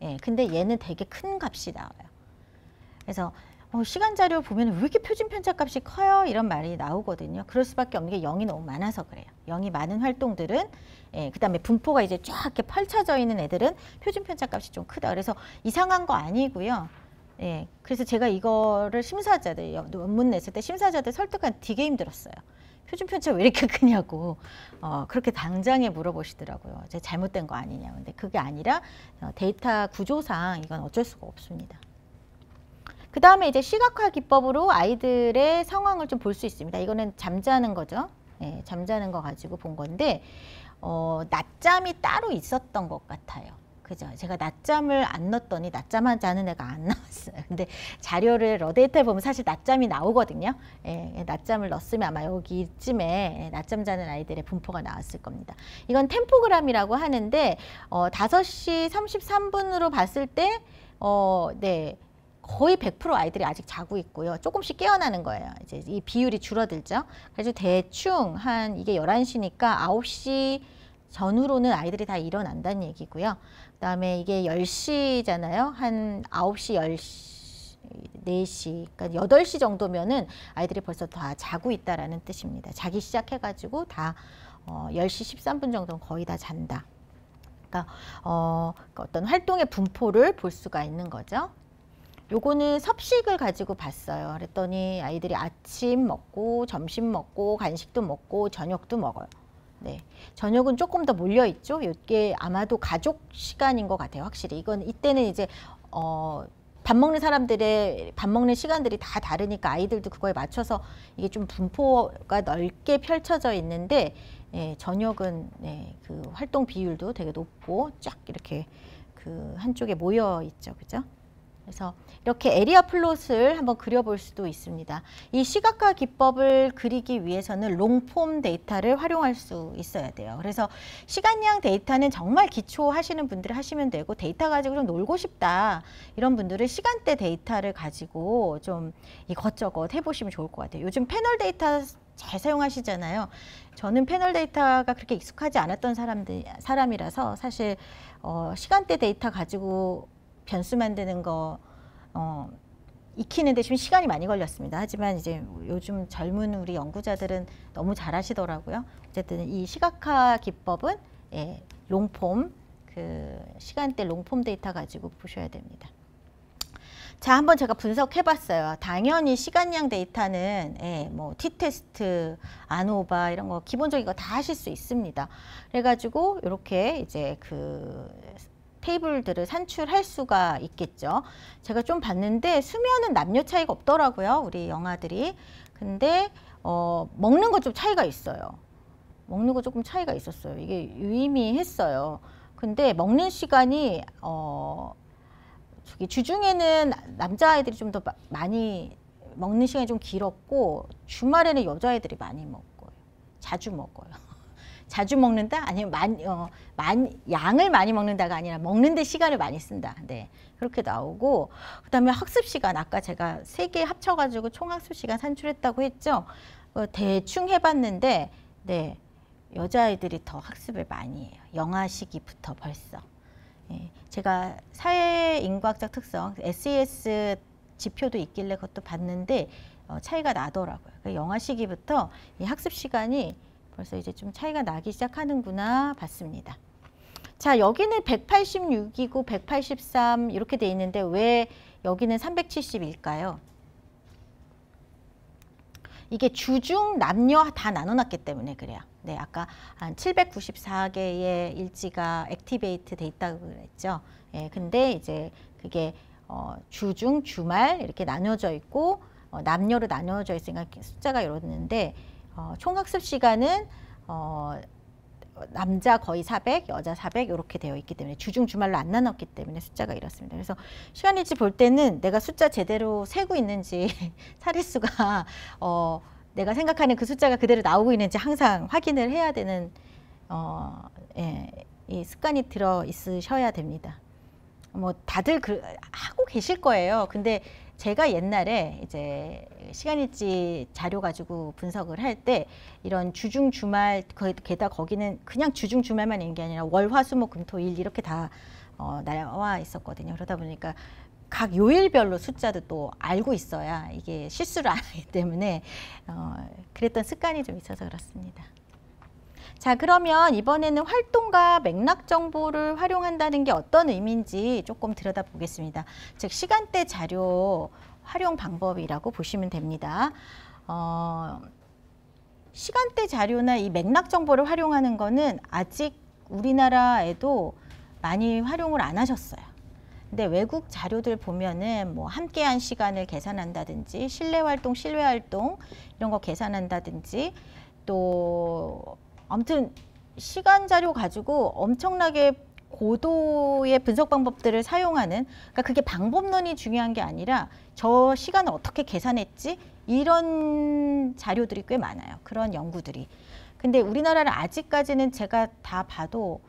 [SPEAKER 1] 예, 근데 얘는 되게 큰 값이 나와요. 그래서 시간 자료 보면 왜 이렇게 표준편차 값이 커요? 이런 말이 나오거든요. 그럴 수밖에 없는 게 0이 너무 많아서 그래요. 0이 많은 활동들은 그 다음에 분포가 이제 쫙 이렇게 펼쳐져 있는 애들은 표준편차 값이 좀 크다. 그래서 이상한 거 아니고요. 그래서 제가 이거를 심사자들, 논문 냈을 때 심사자들 설득한 되게 힘들었어요. 표준편차 왜 이렇게 크냐고 그렇게 당장에 물어보시더라고요. 제가 잘못된 거 아니냐. 근데 그게 아니라 데이터 구조상 이건 어쩔 수가 없습니다. 그 다음에 이제 시각화 기법으로 아이들의 상황을 좀 볼 수 있습니다. 이거는 잠자는 거죠. 잠자는 거 가지고 본 건데 낮잠이 따로 있었던 것 같아요. 그죠? 제가 낮잠을 안 넣었더니 낮잠만 자는 애가 안 나왔어요. 근데 자료를 데이터에 보면 사실 낮잠이 나오거든요. 낮잠을 넣었으면 아마 여기쯤에 낮잠 자는 아이들의 분포가 나왔을 겁니다. 이건 템포그램이라고 하는데 5시 33분으로 봤을 때 네. 거의 100% 아이들이 아직 자고 있고요. 조금씩 깨어나는 거예요. 이제 이 비율이 줄어들죠. 그래서 대충 이게 11시니까 9시 전후로는 아이들이 다 일어난다는 얘기고요. 그 다음에 이게 10시잖아요. 한 9시, 10시, 4시, 그러니까 8시 정도면은 아이들이 벌써 다 자고 있다라는 뜻입니다. 자기 시작해가지고 다 10시 13분 정도는 거의 다 잔다. 그러니까 어떤 활동의 분포를 볼 수가 있는 거죠. 요거는 섭식을 가지고 봤어요. 그랬더니 아이들이 아침 먹고 점심 먹고 간식도 먹고 저녁도 먹어요. 네, 저녁은 조금 더 몰려 있죠. 이게 아마도 가족 시간인 것 같아요. 확실히 이때는 이제 밥 먹는 사람들의 밥 먹는 시간들이 다 다르니까 아이들도 그거에 맞춰서 이게 좀 분포가 넓게 펼쳐져 있는데 저녁은 그 활동 비율도 되게 높고 쫙 이렇게 그 한쪽에 모여 있죠, 그죠? 그래서 이렇게 에리아 플롯을 한번 그려볼 수도 있습니다. 이 시각화 기법을 그리기 위해서는 롱폼 데이터를 활용할 수 있어야 돼요. 그래서 시간량 데이터는 정말 기초 하시는 분들이 하시면 되고, 데이터 가지고 좀 놀고 싶다 이런 분들은 시간대 데이터를 가지고 좀 이것저것 해보시면 좋을 것 같아요. 요즘 패널 데이터 잘 사용하시잖아요. 저는 패널 데이터가 그렇게 익숙하지 않았던 사람이라서 사실 시간대 데이터 가지고 변수 만드는 거 익히는데 지금 시간이 많이 걸렸습니다. 하지만 이제 요즘 젊은 우리 연구자들은 너무 잘하시더라고요. 어쨌든 이 시각화 기법은 롱폼, 그 시간대 롱폼 데이터 가지고 보셔야 됩니다. 자, 한번 제가 분석해 봤어요. 당연히 시간량 데이터는 뭐 t-테스트, 아노바 이런 거 기본적인 거 다 하실 수 있습니다. 그래가지고 이렇게 이제 그 테이블들을 산출할 수가 있겠죠. 제가 좀 봤는데 수면은 남녀 차이가 없더라고요, 우리 영아들이. 근데 먹는 거 좀 차이가 있어요. 먹는 거 조금 차이가 있었어요. 이게 유의미했어요. 근데 먹는 시간이 주중에는 남자아이들이 좀 더 많이 먹는 시간이 좀 길었고, 주말에는 여자아이들이 많이 먹어요. 자주 먹어요. 자주 먹는다? 아니면 양을 많이 먹는다가 아니라 먹는데 시간을 많이 쓴다. 네, 그렇게 나오고, 그다음에 학습 시간, 아까 제가 3개 합쳐가지고 총 학습 시간 산출했다고 했죠. 대충 해봤는데, 네, 여자아이들이 더 학습을 많이 해요. 영아 시기부터 벌써. 제가 사회인과학적 특성, SES 지표도 있길래 그것도 봤는데 차이가 나더라고요. 그러니까 영아 시기부터 이 학습 시간이 벌써 이제 좀 차이가 나기 시작하는구나 봤습니다. 자, 여기는 186이고 183 이렇게 돼 있는데 왜 여기는 370일까요? 이게 주중 남녀 다 나눠놨기 때문에 그래요. 네, 아까 한 794개의 일지가 액티베이트 돼 있다고 그랬죠. 근데 이제 그게 주중, 주말 이렇게 나눠져 있고 남녀로 나눠져 있으니까 숫자가 이러는데 총학습 시간은 남자 거의 400, 여자 400 이렇게 되어 있기 때문에 주중, 주말로 안 나눴기 때문에 숫자가 이렇습니다. 그래서 시간일지 볼 때는 내가 숫자 제대로 세고 있는지 사례수가 내가 생각하는 그 숫자가 그대로 나오고 있는지 항상 확인을 해야 되는 이 습관이 들어 있으셔야 됩니다. 뭐 다들 하고 계실 거예요. 근데 제가 옛날에 이제 시간일지 자료 가지고 분석을 할 때 이런 주중 주말 게다가 거기는 그냥 주중 주말만 있는 게 아니라 월, 화, 수, 목, 금, 토, 일 이렇게 다 나와 있었거든요. 그러다 보니까 각 요일별로 숫자도 또 알고 있어야 이게 실수를 안 하기 때문에 그랬던 습관이 좀 있어서 그렇습니다. 자, 그러면 이번에는 활동과 맥락 정보를 활용한다는 게 어떤 의미인지 조금 들여다보겠습니다. 즉 시간대 자료 활용 방법이라고 보시면 됩니다. 시간대 자료나 이 맥락 정보를 활용하는 거는 아직 우리나라에도 많이 활용을 안 하셨어요. 근데 외국 자료들 보면은 뭐 함께한 시간을 계산한다든지 실내 활동, 실외 활동 이런 거 계산한다든지 또 아무튼 시간 자료 가지고 엄청나게 고도의 분석 방법들을 사용하는, 그러니까 그게 방법론이 중요한 게 아니라 저 시간을 어떻게 계산했지? 이런 자료들이 꽤 많아요. 그런 연구들이. 근데 우리나라는 아직까지는 제가 다 봐도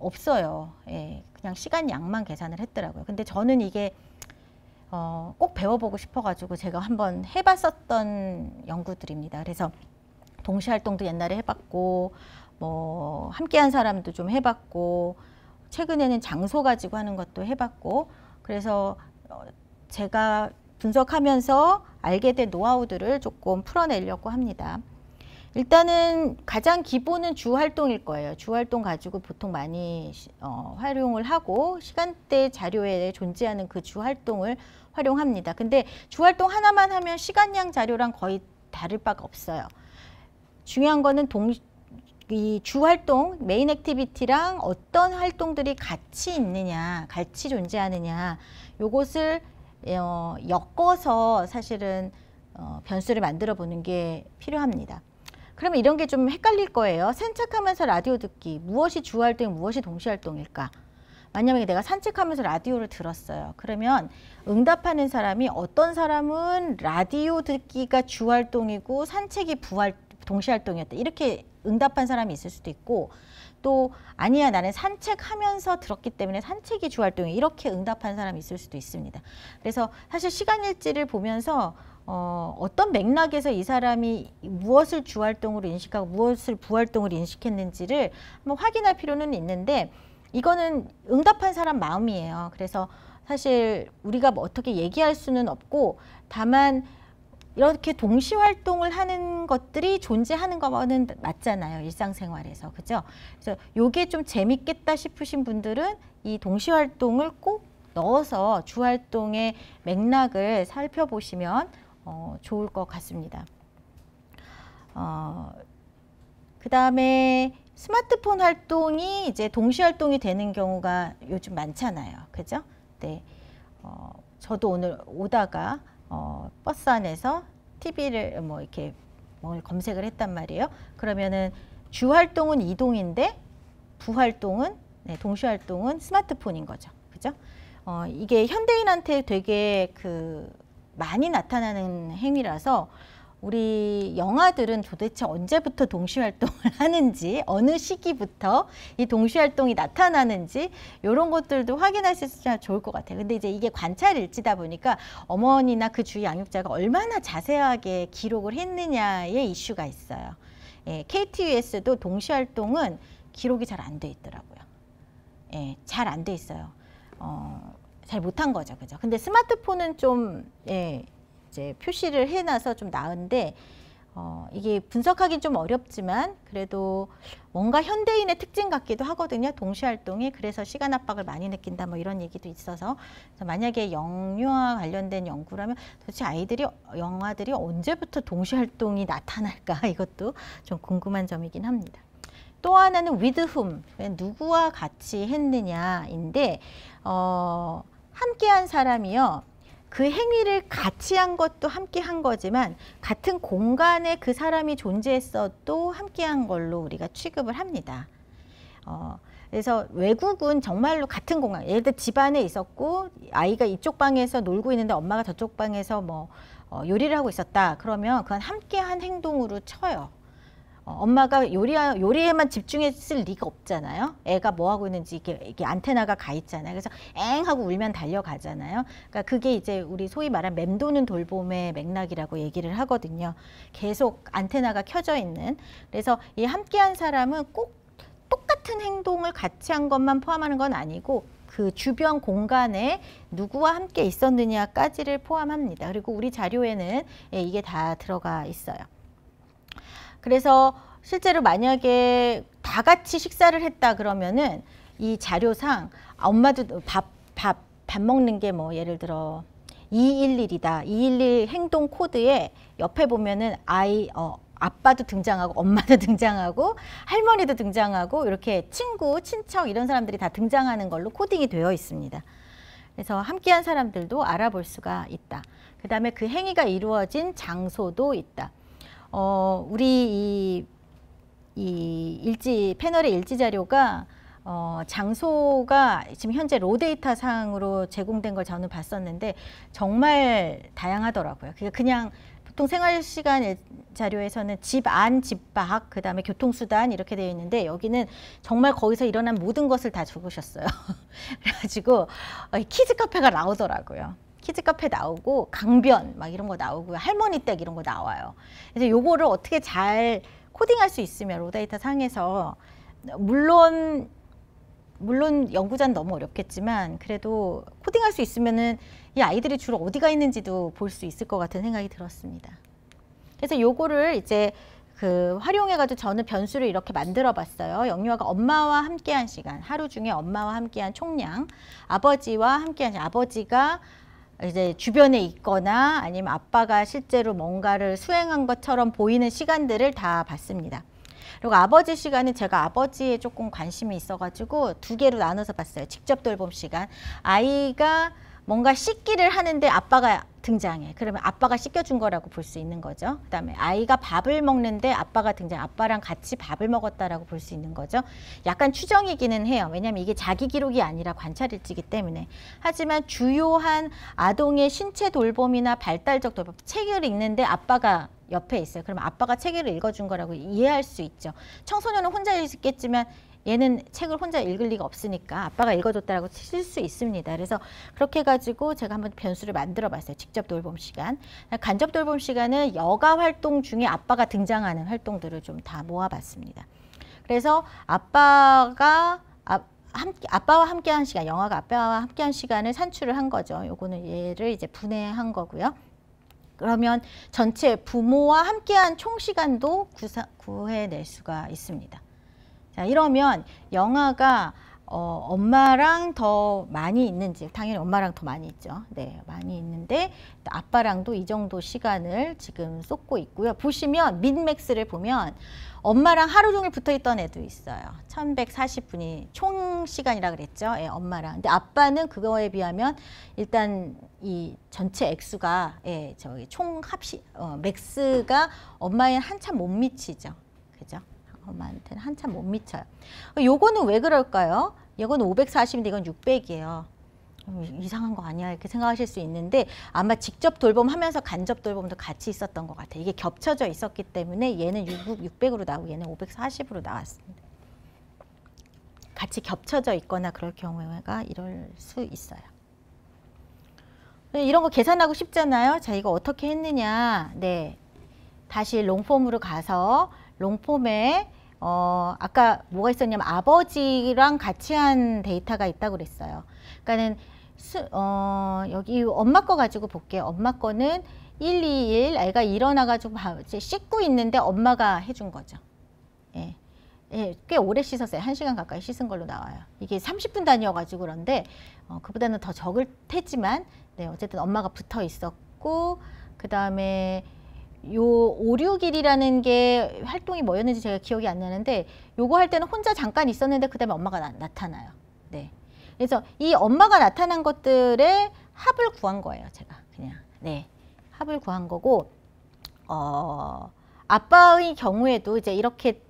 [SPEAKER 1] 없어요. 그냥 시간 양만 계산을 했더라고요. 근데 저는 이게 꼭 배워보고 싶어가지고 제가 한번 해봤었던 연구들입니다. 그래서 동시활동도 옛날에 해봤고 뭐 함께한 사람도 좀 해봤고 최근에는 장소 가지고 하는 것도 해봤고, 그래서 제가 분석하면서 알게 된 노하우들을 조금 풀어내려고 합니다. 일단은 가장 기본은 주활동일 거예요. 주활동 가지고 보통 많이 활용을 하고 시간대 자료에 존재하는 그 주활동을 활용합니다. 근데 주활동 하나만 하면 시간량 자료랑 거의 다를 바가 없어요. 중요한 거는 이 주활동, 메인 액티비티랑 어떤 활동들이 같이 있느냐, 같이 존재하느냐, 요것을 엮어서 사실은 변수를 만들어 보는 게 필요합니다. 그러면 이런 게 좀 헷갈릴 거예요. 산책하면서 라디오 듣기, 무엇이 주활동, 무엇이 동시활동일까? 만약에 내가 산책하면서 라디오를 들었어요. 그러면 응답하는 사람이 어떤 사람은 라디오 듣기가 주활동이고 산책이 동시활동이었다. 이렇게 응답한 사람이 있을 수도 있고 또 아니야 나는 산책하면서 들었기 때문에 산책이 주활동이 이렇게 응답한 사람이 있을 수도 있습니다. 그래서 사실 시간일지를 보면서 어떤 맥락에서 이 사람이 무엇을 주활동으로 인식하고 무엇을 부활동으로 인식했는지를 한번 확인할 필요는 있는데 이거는 응답한 사람 마음이에요. 그래서 사실 우리가 뭐 어떻게 얘기할 수는 없고 다만 이렇게 동시 활동을 하는 것들이 존재하는 거는 맞잖아요. 일상생활에서. 그죠? 그래서 요게 좀 재밌겠다 싶으신 분들은 이 동시 활동을 꼭 넣어서 주활동의 맥락을 살펴보시면 좋을 것 같습니다. 그 다음에 스마트폰 활동이 이제 동시 활동이 되는 경우가 요즘 많잖아요. 그죠? 네. 저도 오늘 오다가 버스 안에서 TV를 뭐 이렇게 뭘 검색을 했단 말이에요. 그러면은 주 활동은 이동인데 부활동은 동시 활동은 스마트폰인 거죠. 그죠? 이게 현대인한테 되게 많이 나타나는 행위라서 우리 영아들은 도대체 언제부터 동시활동을 하는지 어느 시기부터 이 동시활동이 나타나는지 이런 것들도 확인할 수 있으면 좋을 것 같아요. 근데 이제 이게 관찰일지다 보니까 어머니나 그 주위 양육자가 얼마나 자세하게 기록을 했느냐의 이슈가 있어요. 예, KTUS도 동시활동은 기록이 잘 안 돼 있더라고요. 예, 잘 안 돼 있어요. 잘 못한 거죠. 그죠? 근데 스마트폰은 좀 이제 표시를 해놔서 좀 나은데 이게 분석하기 좀 어렵지만 그래도 뭔가 현대인의 특징 같기도 하거든요. 동시활동이. 그래서 시간 압박을 많이 느낀다 뭐 이런 얘기도 있어서 만약에 영유아 관련된 연구라면 도대체 영아들이 언제부터 동시활동이 나타날까 이것도 좀 궁금한 점이긴 합니다. 또 하나는 with whom, 누구와 같이 했느냐인데 함께한 사람이요. 그 행위를 같이 한 것도 함께 한 거지만 같은 공간에 그 사람이 존재했어도 함께 한 걸로 우리가 취급을 합니다. 그래서 외국은 정말로 같은 공간, 예를 들어 집안에 있었고 아이가 이쪽 방에서 놀고 있는데 엄마가 저쪽 방에서 뭐 요리를 하고 있었다. 그러면 그건 함께 한 행동으로 쳐요. 엄마가 요리에만 집중했을 리가 없잖아요. 애가 뭐 하고 있는지 이게 안테나가 가 있잖아요. 그래서 엥 하고 울면 달려가잖아요. 그러니까 그게 이제 우리 소위 말하는 맴도는 돌봄의 맥락이라고 얘기를 하거든요. 계속 안테나가 켜져 있는. 그래서 이 함께한 사람은 꼭 똑같은 행동을 같이 한 것만 포함하는 건 아니고 그 주변 공간에 누구와 함께 있었느냐까지를 포함합니다. 그리고 우리 자료에는 이게 다 들어가 있어요. 그래서 실제로 만약에 다 같이 식사를 했다 그러면은 이 자료상 엄마도 밥 먹는 게 뭐 예를 들어 211이다. 211 행동 코드에 옆에 보면은 아빠도 등장하고 엄마도 등장하고 할머니도 등장하고 이렇게 친구, 친척 이런 사람들이 다 등장하는 걸로 코딩이 되어 있습니다. 그래서 함께한 사람들도 알아볼 수가 있다. 그 다음에 그 행위가 이루어진 장소도 있다. 우리 이 패널의 일지 자료가 장소가 지금 현재 로데이터 상으로 제공된 걸 저는 봤었는데 정말 다양하더라고요. 그냥 보통 생활시간 자료에서는 집 안, 집 밖, 그 다음에 교통수단 이렇게 되어 있는데 여기는 정말 거기서 일어난 모든 것을 다 적으셨어요. 그래가지고 키즈 카페가 나오더라고요. 키즈 카페 나오고 강변 막 이런 거 나오고요. 할머니 댁 이런 거 나와요. 그래서 요거를 어떻게 잘 코딩할 수 있으면 로데이터 상에서 물론 연구자는 너무 어렵겠지만 그래도 코딩할 수 있으면은 이 아이들이 주로 어디가 있는지도 볼 수 있을 것 같은 생각이 들었습니다. 그래서 요거를 이제 활용해가지고 저는 변수를 이렇게 만들어 봤어요. 영유아가 엄마와 함께한 시간, 하루 중에 엄마와 함께한 총량, 아버지와 함께한 시간, 아버지가 이제 주변에 있거나 아니면 아빠가 실제로 뭔가를 수행한 것처럼 보이는 시간들을 다 봤습니다. 그리고 아버지 시간은 제가 아버지에 조금 관심이 있어가지고 2개로 나눠서 봤어요. 직접 돌봄 시간. 아이가 뭔가 씻기를 하는데 아빠가 등장해. 그러면 아빠가 씻겨준 거라고 볼 수 있는 거죠. 그다음에 아이가 밥을 먹는데 아빠가 등장해. 아빠랑 같이 밥을 먹었다라고 볼 수 있는 거죠. 약간 추정이기는 해요. 왜냐하면 이게 자기 기록이 아니라 관찰일지이기 때문에. 하지만 주요한 아동의 신체 돌봄이나 발달적 돌봄, 책을 읽는데 아빠가 옆에 있어요. 그러면 아빠가 책을 읽어준 거라고 이해할 수 있죠. 청소년은 혼자 읽겠지만 얘는 책을 혼자 읽을 리가 없으니까 아빠가 읽어줬다라고 칠 수 있습니다. 그래서 그렇게 해가지고 제가 한번 변수를 만들어 봤어요. 직접 돌봄 시간. 간접 돌봄 시간은 여가 활동 중에 아빠가 등장하는 활동들을 좀 다 모아봤습니다. 그래서 아빠와 함께한 시간, 영화가 아빠와 함께한 시간을 산출을 한 거죠. 요거는 얘를 이제 분해한 거고요. 그러면 전체 부모와 함께한 총 시간도 구해낼 수가 있습니다. 자, 이러면 영아가 엄마랑 더 많이 있는지, 당연히 엄마랑 더 많이 있죠. 네, 많이 있는데 아빠랑도 이 정도 시간을 지금 쏟고 있고요. 보시면 민맥스를 보면 엄마랑 하루 종일 붙어 있던 애도 있어요. 1140분이 총 시간이라 그랬죠. 예, 엄마랑. 근데 아빠는 그거에 비하면 일단 이 전체 액수가, 예, 저기 총 합시 맥스가 엄마에 한참 못 미치죠. 그죠? 엄마한테는 한참 못 미쳐요. 요거는 왜 그럴까요? 이거는 540인데 이건 600이에요. 이상한 거 아니야 이렇게 생각하실 수 있는데 아마 직접 돌봄하면서 간접 돌봄도 같이 있었던 것 같아요. 이게 겹쳐져 있었기 때문에 얘는 600으로 나오고 얘는 540으로 나왔습니다. 같이 겹쳐져 있거나 그럴 경우가 이럴 수 있어요. 이런 거 계산하고 싶잖아요. 자, 이거 어떻게 했느냐. 네, 다시 롱폼으로 가서 롱폼에 아까 뭐가 있었냐면 아버지랑 같이 한 데이터가 있다고 그랬어요. 그러니까는 여기 엄마 거 가지고 볼게요. 엄마 거는 121, 애가 일어나가지고 씻고 있는데 엄마가 해준 거죠. 예. 예, 꽤 오래 씻었어요. 1시간 가까이 씻은 걸로 나와요. 이게 30분 단위여가지고 그런데 그보다는 더 적을 테지만 네, 어쨌든 엄마가 붙어 있었고 그 다음에 요 5, 6일이라는 게 활동이 뭐였는지 제가 기억이 안 나는데 요거 할 때는 혼자 잠깐 있었는데 그 다음에 엄마가 나타나요. 네. 그래서 이 엄마가 나타난 것들의 합을 구한 거예요. 제가 그냥. 네. 합을 구한 거고 아빠의 경우에도 이제 이렇게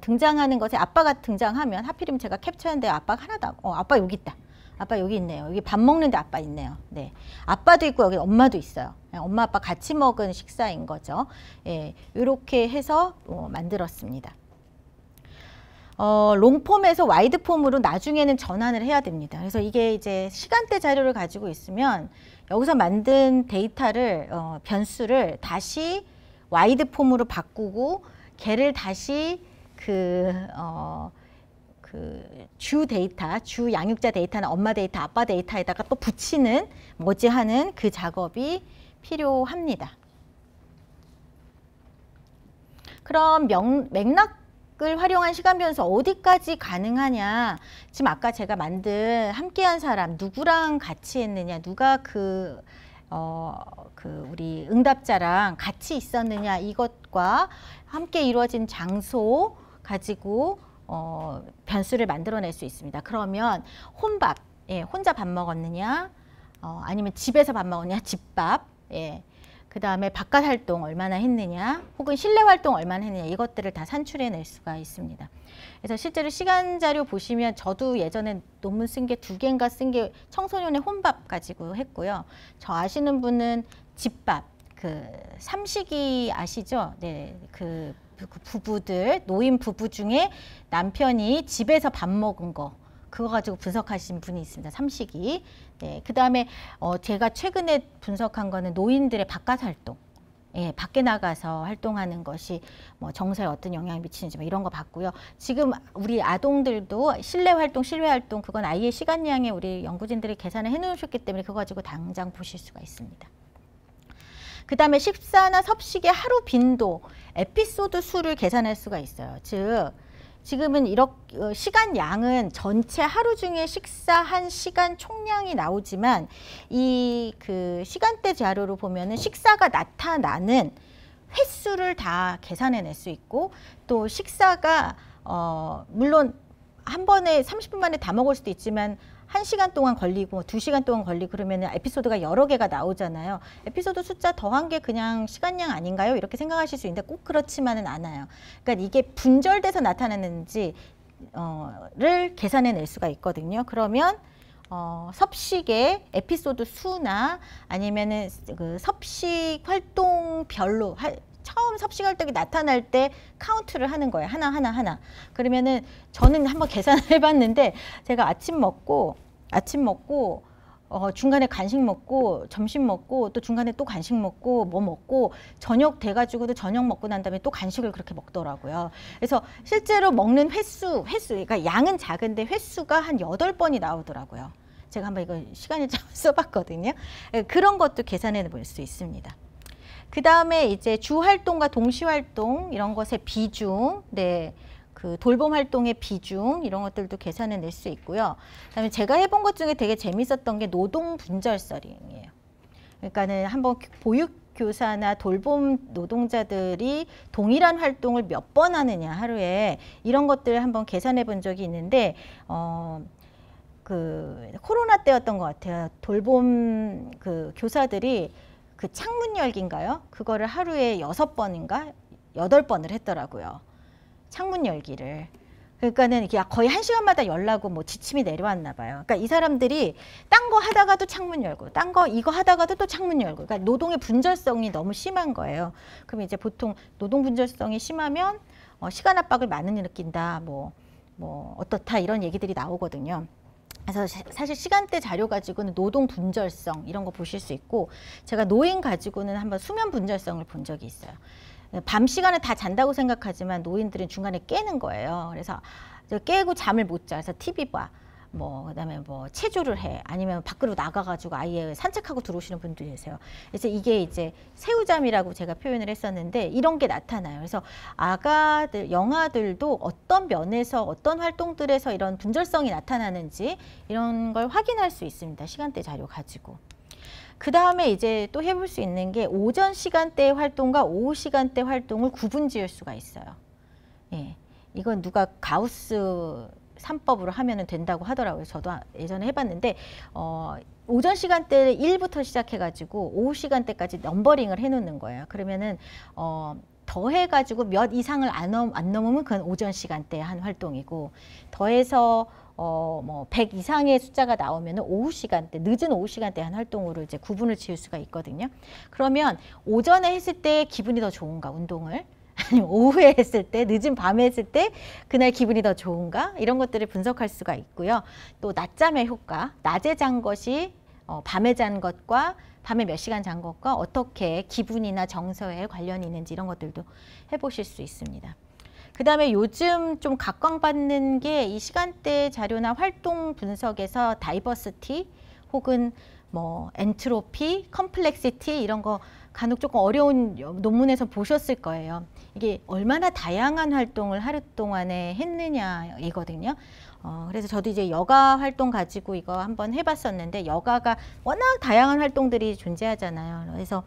[SPEAKER 1] 등장하는 것에 아빠가 등장하면 하필이면 제가 캡처했는데 아빠가 하나도 아빠 여기 있다. 아빠 여기 있네요. 여기 밥 먹는데 아빠 있네요. 네, 아빠도 있고 여기 엄마도 있어요. 엄마 아빠 같이 먹은 식사인 거죠. 예, 이렇게 해서 만들었습니다. 롱폼에서 와이드폼으로 나중에는 전환을 해야 됩니다. 그래서 이게 이제 시간대 자료를 가지고 있으면 여기서 만든 데이터를 변수를 다시 와이드폼으로 바꾸고 걔를 다시 주 데이터, 주 양육자 데이터나 엄마 데이터, 아빠 데이터에다가 또 붙이는 머지하는 그 작업이 필요합니다. 그럼 맥락을 활용한 시간 변수 어디까지 가능하냐? 지금 아까 제가 만든 함께한 사람 누구랑 같이 했느냐? 누가 우리 응답자랑 같이 있었느냐? 이것과 함께 이루어진 장소 가지고 변수를 만들어낼 수 있습니다. 그러면 혼밥, 예, 혼자 밥 먹었느냐, 아니면 집에서 밥 먹었느냐, 집밥, 예, 그 다음에 바깥 활동 얼마나 했느냐, 혹은 실내 활동 얼마나 했느냐, 이것들을 다 산출해낼 수가 있습니다. 그래서 실제로 시간 자료 보시면 저도 예전에 논문 쓴 게 2개인가 쓴 게 청소년의 혼밥 가지고 했고요. 저 아시는 분은 집밥, 삼식이 아시죠? 네, 그 부부들, 노인 부부 중에 남편이 집에서 밥 먹은 거 그거 가지고 분석하신 분이 있습니다. 삼식이. 네, 그 다음에 제가 최근에 분석한 거는 노인들의 바깥 활동. 예, 밖에 나가서 활동하는 것이 뭐 정서에 어떤 영향을 미치는지 뭐 이런 거 봤고요. 지금 우리 아동들도 실내 활동, 실외 활동 그건 아이의 시간량에 우리 연구진들이 계산을 해놓으셨기 때문에 그거 가지고 당장 보실 수가 있습니다. 그 다음에 식사나 섭식의 하루 빈도, 에피소드 수를 계산할 수가 있어요. 즉 지금은 이렇게 시간 양은 전체 하루 중에 식사한 시간 총량이 나오지만 이 시간대 자료로 보면은 식사가 나타나는 횟수를 다 계산해낼 수 있고 또 식사가 물론 한 번에 30분 만에 다 먹을 수도 있지만 1시간 동안 걸리고 2시간 동안 걸리고 그러면 에피소드가 여러 개가 나오잖아요. 에피소드 숫자 더한 게 그냥 시간량 아닌가요? 이렇게 생각하실 수 있는데 꼭 그렇지만은 않아요. 그러니까 이게 분절돼서 나타나는지 를 계산해낼 수가 있거든요. 그러면 섭식의 에피소드 수나 아니면은 그 섭식 활동별로 처음 섭식 활동이 나타날 때 카운트를 하는 거예요. 하나. 그러면은 저는 한번 계산을 해봤는데 제가 아침 먹고 중간에 간식 먹고 점심 먹고 또 중간에 또 간식 먹고 뭐 먹고 저녁 돼가지고도 저녁 먹고 난 다음에 또 간식을 그렇게 먹더라고요. 그래서 실제로 먹는 횟수 그러니까 양은 작은데 횟수가 한 8번이 나오더라고요. 제가 한번 이거 시간일장 써봤거든요. 그런 것도 계산해 볼 수 있습니다. 그 다음에 이제 주 활동과 동시 활동 이런 것의 비중, 그 돌봄 활동의 비중 이런 것들도 계산해 낼 수 있고요. 그다음에 제가 해본 것 중에 되게 재밌었던 게 노동 분절설이에요. 그러니까는 한번 보육교사나 돌봄 노동자들이 동일한 활동을 몇 번 하느냐 하루에 이런 것들을 한번 계산해 본 적이 있는데 그 코로나 때였던 것 같아요. 돌봄 그 교사들이 그 창문 열기인가요? 그거를 하루에 6번인가 8번을 했더라고요. 창문 열기를. 그러니까는 이게 거의 1시간마다 열라고 뭐 지침이 내려왔나 봐요. 그러니까 이 사람들이 딴 거 하다가도 창문 열고 딴 거 이거 하다가도 또 창문 열고 그러니까 노동의 분절성이 너무 심한 거예요. 그럼 이제 보통 노동 분절성이 심하면 시간 압박을 많이 느낀다. 뭐 어떻다 이런 얘기들이 나오거든요. 그래서 사실 시간대 자료 가지고는 노동 분절성 이런 거 보실 수 있고 제가 노인 가지고는 한번 수면 분절성을 본 적이 있어요. 밤 시간에 다 잔다고 생각하지만 노인들은 중간에 깨는 거예요. 그래서 깨고 잠을 못 자. 그래서 TV 봐. 그다음에 체조를 해. 아니면 밖으로 나가가지고 아예 산책하고 들어오시는 분들이 계세요. 그래서 이게 이제 새우잠이라고 제가 표현을 했었는데 이런 게 나타나요. 그래서 아가들, 영아들도 어떤 면에서 어떤 활동들에서 이런 분절성이 나타나는지 이런 걸 확인할 수 있습니다. 시간대 자료 가지고. 그 다음에 이제 또 해볼 수 있는 게 오전 시간대의 활동과 오후 시간대 활동을 구분 지을 수가 있어요. 예, 이건 누가 가우스 3법으로 하면 된다고 하더라고요. 저도 예전에 해봤는데 오전 시간대 1부터 시작해가지고 오후 시간대까지 넘버링을 해놓는 거예요. 그러면은 더해가지고 몇 이상을 안 넘으면 그건 오전 시간대에 한 활동이고 더해서 100 이상의 숫자가 나오면 오후 시간대, 늦은 오후 시간대에 한 활동으로 이제 구분을 지을 수가 있거든요. 그러면 오전에 했을 때 기분이 더 좋은가, 운동을? 아니면 오후에 했을 때, 늦은 밤에 했을 때 그날 기분이 더 좋은가? 이런 것들을 분석할 수가 있고요. 또 낮잠의 효과, 낮에 잔 것이 밤에 잔 것과 밤에 몇 시간 잔 것과 어떻게 기분이나 정서에 관련이 있는지 이런 것들도 해보실 수 있습니다. 그 다음에 요즘 좀 각광받는 게 이 시간대 자료나 활동 분석에서 다이버시티 혹은 엔트로피, 컴플렉시티 이런 거 간혹 조금 어려운 논문에서 보셨을 거예요. 이게 얼마나 다양한 활동을 하루 동안에 했느냐이거든요. 그래서 저도 이제 여가 활동 가지고 이거 한번 해봤었는데 여가가 워낙 다양한 활동들이 존재하잖아요. 그래서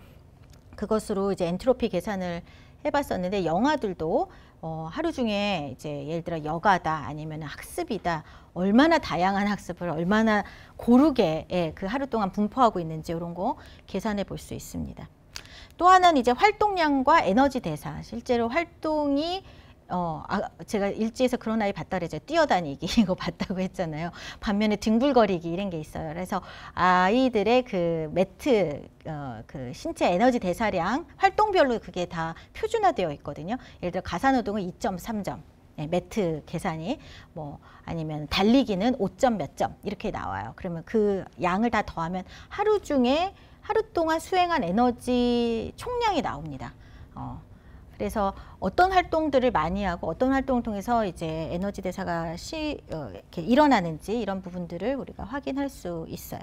[SPEAKER 1] 그것으로 이제 엔트로피 계산을 해봤었는데 영아들도 하루 중에 이제 예를 들어 여가다 아니면 학습이다 얼마나 다양한 학습을 얼마나 고르게 그 하루 동안 분포하고 있는지 이런 거 계산해 볼 수 있습니다. 또 하나는 이제 활동량과 에너지 대사. 실제로 활동이 제가 일지에서 그런 아이 봤다 그랬죠. 뛰어다니기 이거 봤다고 했잖아요. 반면에 뒹굴거리기 이런 게 있어요. 그래서 아이들의 그 매트 그 신체 에너지 대사량 활동별로 그게 다 표준화되어 있거든요. 예를 들어 가사노동은 2.3점. 네, 매트 계산이 아니면 달리기는 5점 몇 점 이렇게 나와요. 그러면 그 양을 다 더하면 하루 중에 하루 동안 수행한 에너지 총량이 나옵니다. 그래서 어떤 활동들을 많이 하고 어떤 활동을 통해서 이제 에너지 대사가 이렇게 일어나는지 이런 부분들을 우리가 확인할 수 있어요.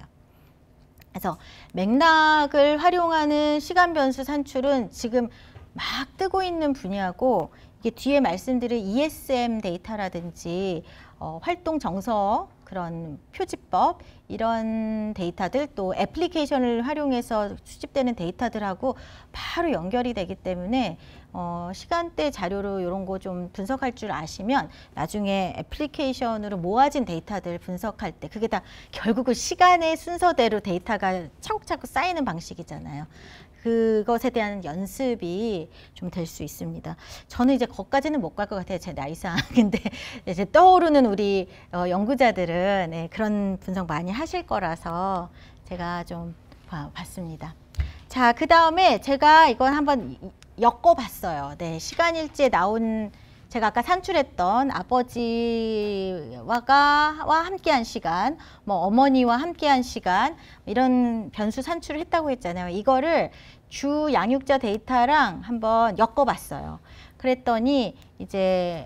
[SPEAKER 1] 그래서 맥락을 활용하는 시간 변수 산출은 지금 막 뜨고 있는 분야고 이게 뒤에 말씀드린 ESM 데이터라든지 활동 정서 그런 표지법 이런 데이터들 또 애플리케이션을 활용해서 수집되는 데이터들하고 바로 연결이 되기 때문에 시간대 자료로 이런 거 좀 분석할 줄 아시면 나중에 애플리케이션으로 모아진 데이터들 분석할 때 그게 다 결국은 시간의 순서대로 데이터가 차곡차곡 쌓이는 방식이잖아요. 그것에 대한 연습이 좀 될 수 있습니다. 저는 이제 거기까지는 못 갈 것 같아요. 제 나이상. 근데 이제 떠오르는 우리 연구자들은 네, 그런 분석 많이 하실 거라서 제가 좀 봤습니다. 자, 그 다음에 제가 이건 한번 엮어봤어요. 네, 시간일지에 나온 제가 아까 산출했던 아버지와 함께한 시간, 뭐 어머니와 함께한 시간 이런 변수 산출을 했다고 했잖아요. 이거를 주 양육자 데이터랑 한번 엮어봤어요. 그랬더니 이제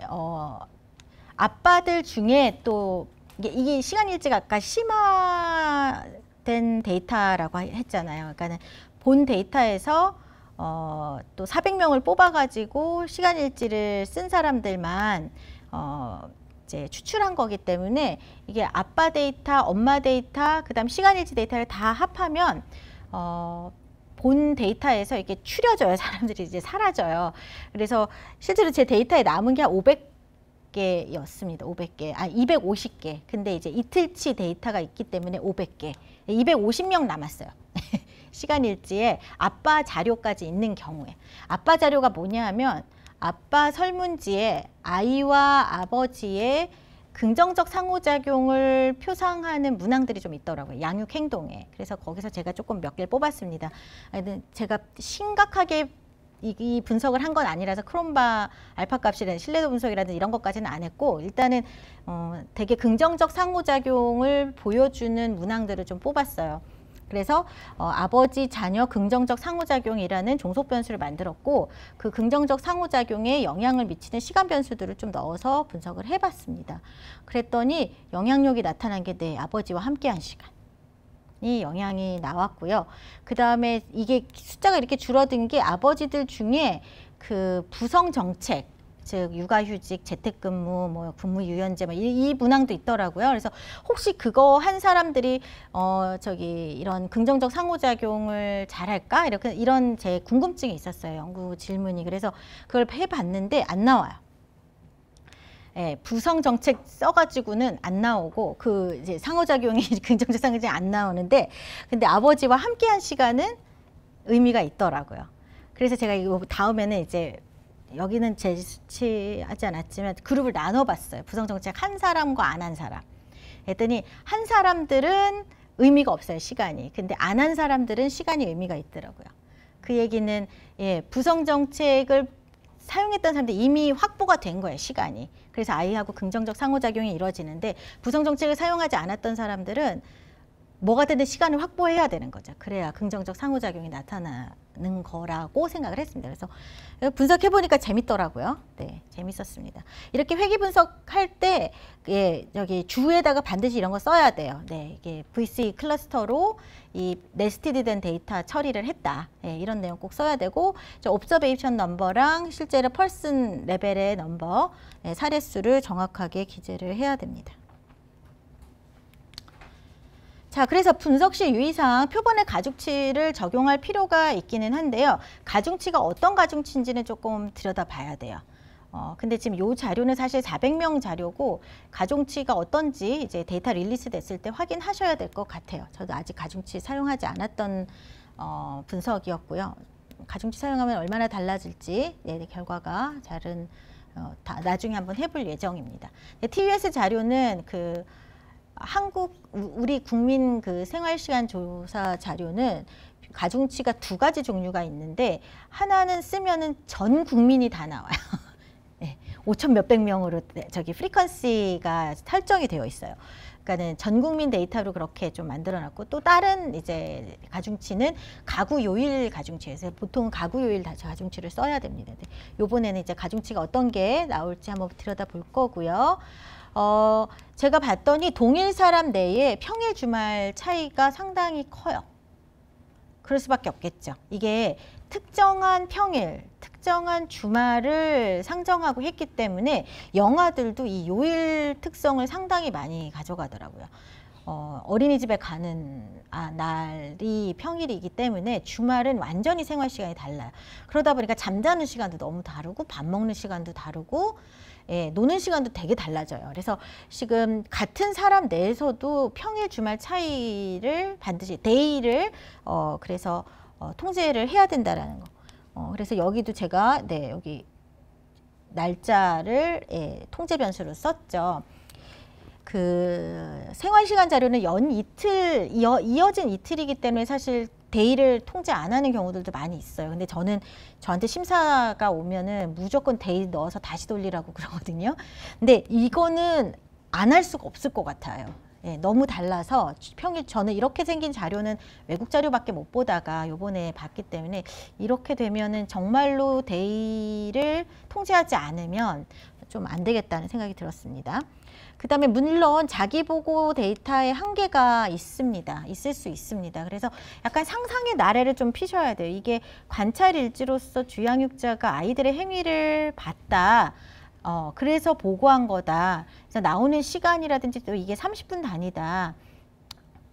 [SPEAKER 1] 아빠들 중에 또 이게 시간일지가 아까 심화된 데이터라고 했잖아요. 그러니까는 본 데이터에서 또 400명을 뽑아가지고 시간일지를 쓴 사람들만 이제 추출한 거기 때문에 이게 아빠 데이터, 엄마 데이터, 그다음 시간일지 데이터를 다 합하면 본 데이터에서 이렇게 추려져요. 사람들이 이제 사라져요. 그래서 실제로 제 데이터에 남은 게 한 500개였습니다. 500개, 250개. 근데 이제 이틀치 데이터가 있기 때문에 500개, 250명 남았어요. 시간일지에 아빠 자료까지 있는 경우에. 아빠 자료가 뭐냐 하면 아빠 설문지에 아이와 아버지의 긍정적 상호작용을 표상하는 문항들이 좀 있더라고요. 양육 행동에. 그래서 거기서 제가 조금 몇 개를 뽑았습니다. 제가 심각하게 이 분석을 한 건 아니라서 크롬바 알파 값이라는 신뢰도 분석이라든지 이런 것까지는 안 했고 일단은 되게 긍정적 상호작용을 보여주는 문항들을 좀 뽑았어요. 그래서 아버지 자녀 긍정적 상호작용이라는 종속 변수를 만들었고 그 긍정적 상호작용에 영향을 미치는 시간 변수들을 좀 넣어서 분석을 해봤습니다. 그랬더니 영향력이 나타난 게 네, 아버지와 함께한 시간이 영향이 나왔고요. 그 다음에 이게 숫자가 이렇게 줄어든 게 아버지들 중에 그 부성 정책, 즉 육아휴직, 재택근무, 뭐 근무유연제 이 문항도 있더라고요. 그래서 혹시 그거 한 사람들이 이런 긍정적 상호작용을 잘할까 이런 제 궁금증이 있었어요. 연구 질문이. 그래서 그걸 해봤는데 안 나와요. 예, 부성 정책 써가지고는 안 나오고 그 이제 상호작용이 긍정적 상호작용이 안 나오는데 근데 아버지와 함께한 시간은 의미가 있더라고요. 그래서 제가 이거 다음에는 이제 여기는 제시하지 않았지만 그룹을 나눠봤어요. 부성정책 한 사람과 안 한 사람. 그랬더니 한 사람들은 의미가 없어요. 시간이. 근데 안 한 사람들은 시간이 의미가 있더라고요. 그 얘기는 예, 부성정책을 사용했던 사람들이 이미 확보가 된 거예요. 시간이. 그래서 아이하고 긍정적 상호작용이 이루어지는데 부성정책을 사용하지 않았던 사람들은 뭐가 되든 시간을 확보해야 되는 거죠. 그래야 긍정적 상호작용이 나타나는 거라고 생각을 했습니다. 그래서 분석해 보니까 재밌더라고요. 네, 재밌었습니다. 이렇게 회귀 분석할 때 예, 여기 주에다가 반드시 이런 거 써야 돼요. 네, 이게 VC 클러스터로 이 네스티드 된 데이터 처리를 했다. 예, 이런 내용 꼭 써야 되고 저 옵저베이션 넘버랑 실제로 펄슨 레벨의 넘버, 예, 사례수를 정확하게 기재를 해야 됩니다. 자, 그래서 분석 시 유의사항 표본의 가중치를 적용할 필요가 있기는 한데요. 가중치가 어떤 가중치인지는 조금 들여다봐야 돼요. 근데 지금 이 자료는 사실 400명 자료고 가중치가 어떤지 이제 데이터 릴리스 됐을 때 확인하셔야 될 것 같아요. 저도 아직 가중치 사용하지 않았던 분석이었고요. 가중치 사용하면 얼마나 달라질지 네, 결과가 잘은 나중에 한번 해볼 예정입니다. TUS 자료는 우리 국민 생활시간 조사 자료는 가중치가 두 가지 종류가 있는데 하나는 쓰면은 전 국민이 다 나와요. 네, 5천 몇백 명으로 프리퀀시가 설정이 되어 있어요. 그러니까는 전 국민 데이터로 그렇게 좀 만들어놨고 또 다른 이제 가중치는 가구 요일 가중치에서 보통 가구 요일 가중치를 써야 됩니다. 요번에는 이제 가중치가 어떤 게 나올지 한번 들여다볼 거고요. 제가 봤더니 동일 사람 내에 평일 주말 차이가 상당히 커요. 그럴 수밖에 없겠죠. 이게 특정한 평일, 특정한 주말을 상정하고 했기 때문에 영화들도 이 요일 특성을 상당히 많이 가져가더라고요. 어린이집에 가는 날이 평일이기 때문에 주말은 완전히 생활 시간이 달라요. 그러다 보니까 잠자는 시간도 너무 다르고 밥 먹는 시간도 다르고 예, 노는 시간도 되게 달라져요. 그래서 지금 같은 사람 내에서도 평일 주말 차이를 반드시 데이를 그래서 통제를 해야 된다라는 거. 그래서 여기도 제가 네, 여기 날짜를 예, 통제 변수로 썼죠. 그 생활시간 자료는 연 이틀 이어진 이틀이기 때문에 사실 데이를 통제 안 하는 경우들도 많이 있어요. 근데 저한테 심사가 오면은 무조건 데이 넣어서 다시 돌리라고 그러거든요. 근데 이거는 안 할 수가 없을 것 같아요. 예, 너무 달라서 평일 저는 이렇게 생긴 자료는 외국 자료밖에 못 보다가 요번에 봤기 때문에 이렇게 되면은 정말로 데이를 통제하지 않으면 좀 안 되겠다는 생각이 들었습니다. 그 다음에 물론 자기보고 데이터의 한계가 있을 수 있습니다. 그래서 약간 상상의 나래를 좀 피셔야 돼요. 이게 관찰 일지로서 주양육자가 아이들의 행위를 봤다. 그래서 보고한 거다. 그래서 나오는 시간이라든지 또 이게 30분 단위다.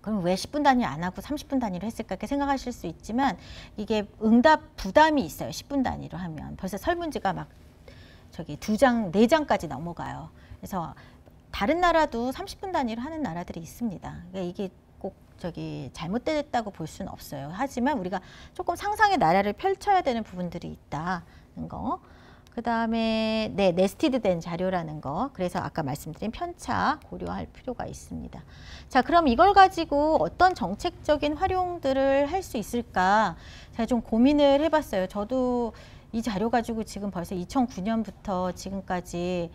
[SPEAKER 1] 그럼 왜 10분 단위 안 하고 30분 단위로 했을까 이렇게 생각하실 수 있지만 이게 응답 부담이 있어요. 10분 단위로 하면 벌써 설문지가 막 저기 2장, 4장까지 넘어가요. 그래서 다른 나라도 30분 단위로 하는 나라들이 있습니다. 그러니까 이게 꼭 저기 잘못됐다고 볼 수는 없어요. 하지만 우리가 조금 상상의 나라를 펼쳐야 되는 부분들이 있다는 거. 그 다음에 네, 네스티드 된 자료라는 거. 그래서 아까 말씀드린 편차 고려할 필요가 있습니다. 자, 그럼 이걸 가지고 어떤 정책적인 활용들을 할 수 있을까? 제가 좀 고민을 해봤어요. 저도 이 자료 가지고 지금 벌써 2009년부터 지금까지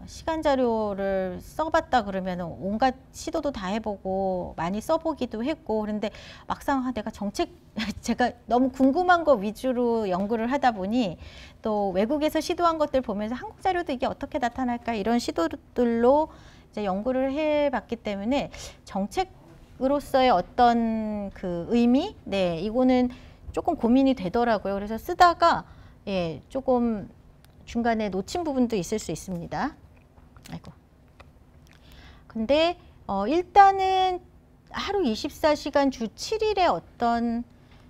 [SPEAKER 1] 시간 자료를 써봤다 그러면 온갖 시도도 다 해보고 많이 써보기도 했고 그런데 막상 내가 제가 너무 궁금한 거 위주로 연구를 하다 보니 또 외국에서 시도한 것들 보면서 한국 자료도 이게 어떻게 나타날까 이런 시도들로 이제 연구를 해봤기 때문에 정책으로서의 어떤 그 의미, 네, 이거는 조금 고민이 되더라고요. 그래서 쓰다가 예, 조금 중간에 놓친 부분도 있을 수 있습니다. 아이고. 근데 일단은 하루 24시간 주 7일의 어떤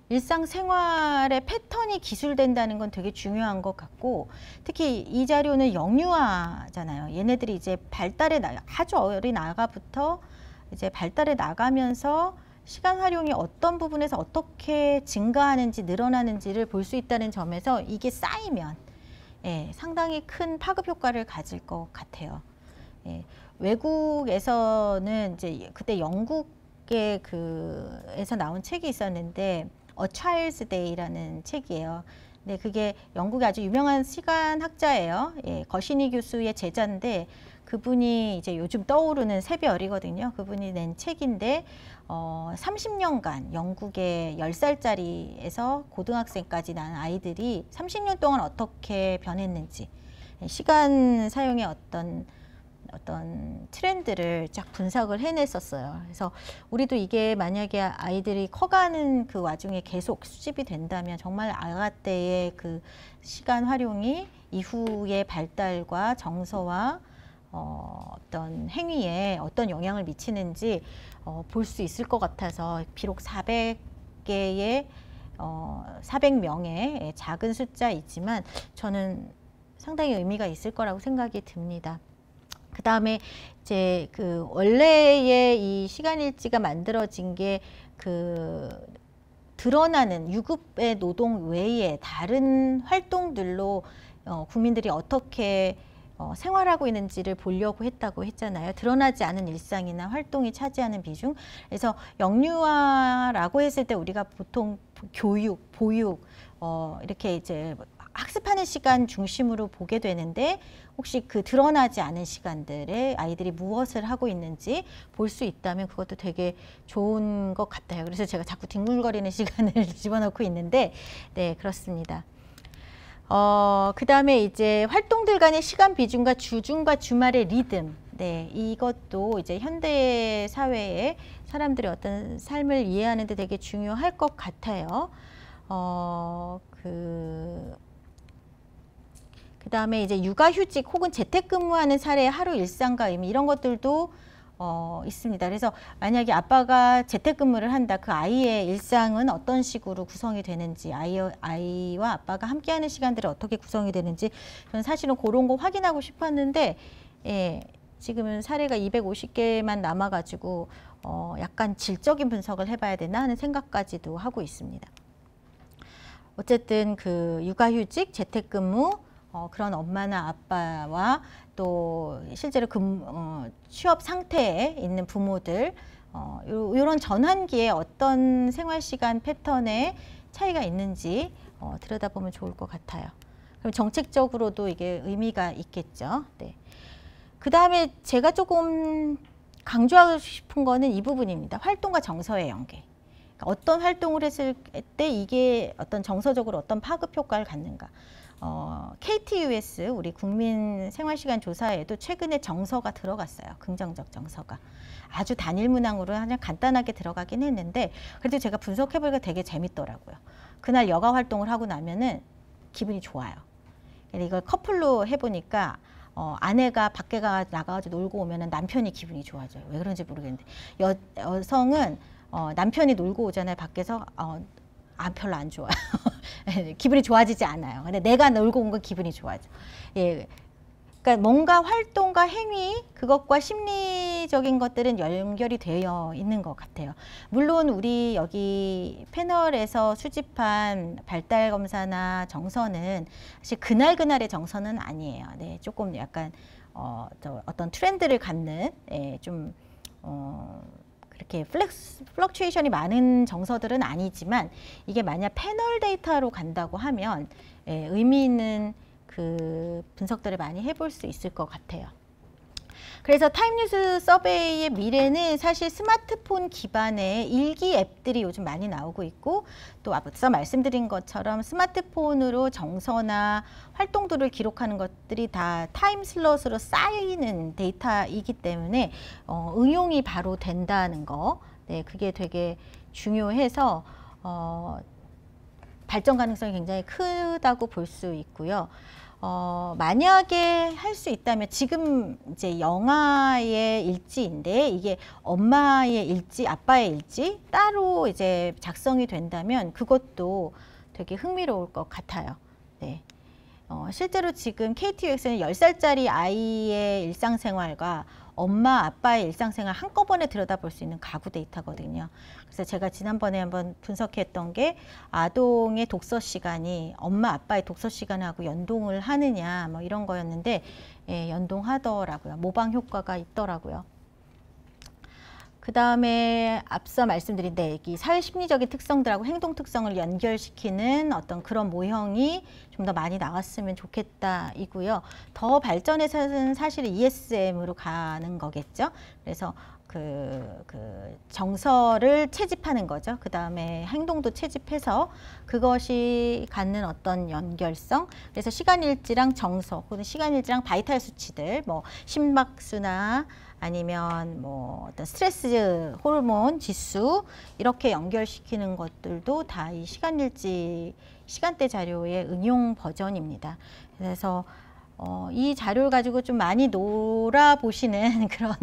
[SPEAKER 1] 일상생활의 패턴이 기술된다는 건 되게 중요한 것 같고 특히 이 자료는 영유아잖아요. 얘네들이 이제 아주 어린 아가부터 이제 발달해 나가면서 시간 활용이 어떤 부분에서 어떻게 증가하는지 늘어나는지를 볼 수 있다는 점에서 이게 쌓이면 예, 상당히 큰 파급 효과를 가질 것 같아요. 예, 외국에서는 이제 그때 영국의 에서 나온 책이 있었는데 A Child's Day라는 책이에요. 네, 그게 영국의 아주 유명한 시간학자예요. 예, 거시니 교수의 제자인데 그분이 이제 요즘 떠오르는 세별이거든요. 그분이 낸 책인데 30년간 영국의 10살짜리에서 고등학생까지 난 아이들이 30년 동안 어떻게 변했는지 시간 사용의 어떤 트렌드를 쫙 분석을 해냈었어요. 그래서 우리도 이게 만약에 아이들이 커가는 그 와중에 계속 수집이 된다면 정말 아가 때의 그 시간 활용이 이후의 발달과 정서와 어떤 행위에 어떤 영향을 미치는지 볼 수 있을 것 같아서 비록 400명의 작은 숫자이지만 저는 상당히 의미가 있을 거라고 생각이 듭니다. 그 다음에 이제 그 원래의 이 시간일지가 만들어진 게 드러나는 유급의 노동 외에 다른 활동들로 국민들이 어떻게 생활하고 있는지를 보려고 했다고 했잖아요. 드러나지 않은 일상이나 활동이 차지하는 비중. 그래서 영유아라고 했을 때 우리가 보통 교육, 보육 이렇게 이제 학습하는 시간 중심으로 보게 되는데 혹시 그 드러나지 않은 시간들에 아이들이 무엇을 하고 있는지 볼 수 있다면 그것도 되게 좋은 것 같아요. 그래서 제가 자꾸 뒹굴거리는 시간을 집어넣고 있는데 네, 그렇습니다. 그 다음에 이제 활동들 간의 시간 비중과 주중과 주말의 리듬. 네, 이것도 이제 현대 사회에 사람들의 어떤 삶을 이해하는 데 되게 중요할 것 같아요. 그 다음에 이제 육아휴직 혹은 재택근무하는 사례의 하루 일상과 의미 이런 것들도 있습니다. 그래서 만약에 아빠가 재택근무를 한다, 그 아이의 일상은 어떤 식으로 구성이 되는지, 아이와 아빠가 함께하는 시간들이 어떻게 구성이 되는지, 저는 사실은 그런 거 확인하고 싶었는데, 예, 지금은 사례가 250개만 남아가지고 약간 질적인 분석을 해봐야 되나 하는 생각까지도 하고 있습니다. 어쨌든 그 육아휴직, 재택근무, 그런 엄마나 아빠와 또 실제로 취업 상태에 있는 부모들, 이런 전환기에 어떤 생활시간 패턴에 차이가 있는지 들여다보면 좋을 것 같아요. 그럼 정책적으로도 이게 의미가 있겠죠. 네. 그 다음에 제가 조금 강조하고 싶은 거는 이 부분입니다. 활동과 정서의 연계. 그러니까 어떤 활동을 했을 때 이게 어떤 정서적으로 어떤 파급 효과를 갖는가. KTUS, 우리 국민생활시간 조사에도 최근에 정서가 들어갔어요. 긍정적 정서가. 아주 단일 문항으로 그냥 간단하게 들어가긴 했는데, 그래도 제가 분석해보니까 되게 재밌더라고요. 그날 여가 활동을 하고 나면은 기분이 좋아요. 이걸 커플로 해보니까 아내가 밖에 나가가지고 놀고 오면은 남편이 기분이 좋아져요. 왜 그런지 모르겠는데, 여성은 남편이 놀고 오잖아요. 밖에서 별로 안 좋아요. 기분이 좋아지지 않아요. 근데 내가 놀고 온 건 기분이 좋아져. 예. 그러니까 뭔가 활동과 행위, 그것과 심리적인 것들은 연결이 되어 있는 것 같아요. 물론 우리 여기 패널에서 수집한 발달 검사나 정서는 사실 그날그날의 정서는 아니에요. 네, 조금 약간 어떤 트렌드를 갖는, 예, 좀 그렇게 플럭추에이션이 많은 정서들은 아니지만, 이게 만약 패널 데이터로 간다고 하면 의미 있는 그 분석들을 많이 해볼 수 있을 것 같아요. 그래서 타임뉴스 서베이의 미래는 사실 스마트폰 기반의 일기 앱들이 요즘 많이 나오고 있고, 또 앞서 말씀드린 것처럼 스마트폰으로 정서나 활동도를 기록하는 것들이 다 타임 슬롯으로 쌓이는 데이터이기 때문에 응용이 바로 된다는 거, 네, 그게 되게 중요해서 발전 가능성이 굉장히 크다고 볼 수 있고요. 만약에 할 수 있다면, 지금 이제 영아의 일지인데 이게 엄마의 일지, 아빠의 일지 따로 이제 작성이 된다면 그것도 되게 흥미로울 것 같아요. 네. 실제로 지금 KTUS는 10살짜리 아이의 일상생활과 엄마, 아빠의 일상생활 한꺼번에 들여다볼 수 있는 가구 데이터거든요. 그래서 제가 지난번에 한번 분석했던 게, 아동의 독서 시간이 엄마, 아빠의 독서 시간하고 연동을 하느냐, 뭐 이런 거였는데, 예, 연동하더라고요. 모방 효과가 있더라고요. 그 다음에 앞서 말씀드린 이 사회 심리적인 특성들하고 행동 특성을 연결시키는 어떤 그런 모형이 좀 더 많이 나왔으면 좋겠다 이고요. 더 발전해서는 사실 ESM으로 가는 거겠죠. 그래서 그 정서를 채집하는 거죠. 그 다음에 행동도 채집해서 그것이 갖는 어떤 연결성. 그래서 시간일지랑 정서, 혹은 시간일지랑 바이탈 수치들, 뭐 심박수나 아니면 뭐 어떤 스트레스 호르몬 지수, 이렇게 연결시키는 것들도 다 이 시간일지 시간대 자료의 응용 버전입니다. 그래서 이 자료를 가지고 좀 많이 놀아보시는 그런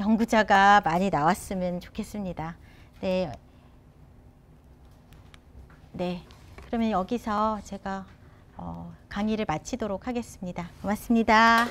[SPEAKER 1] 연구자가 많이 나왔으면 좋겠습니다. 네. 네. 그러면 여기서 제가 강의를 마치도록 하겠습니다. 고맙습니다.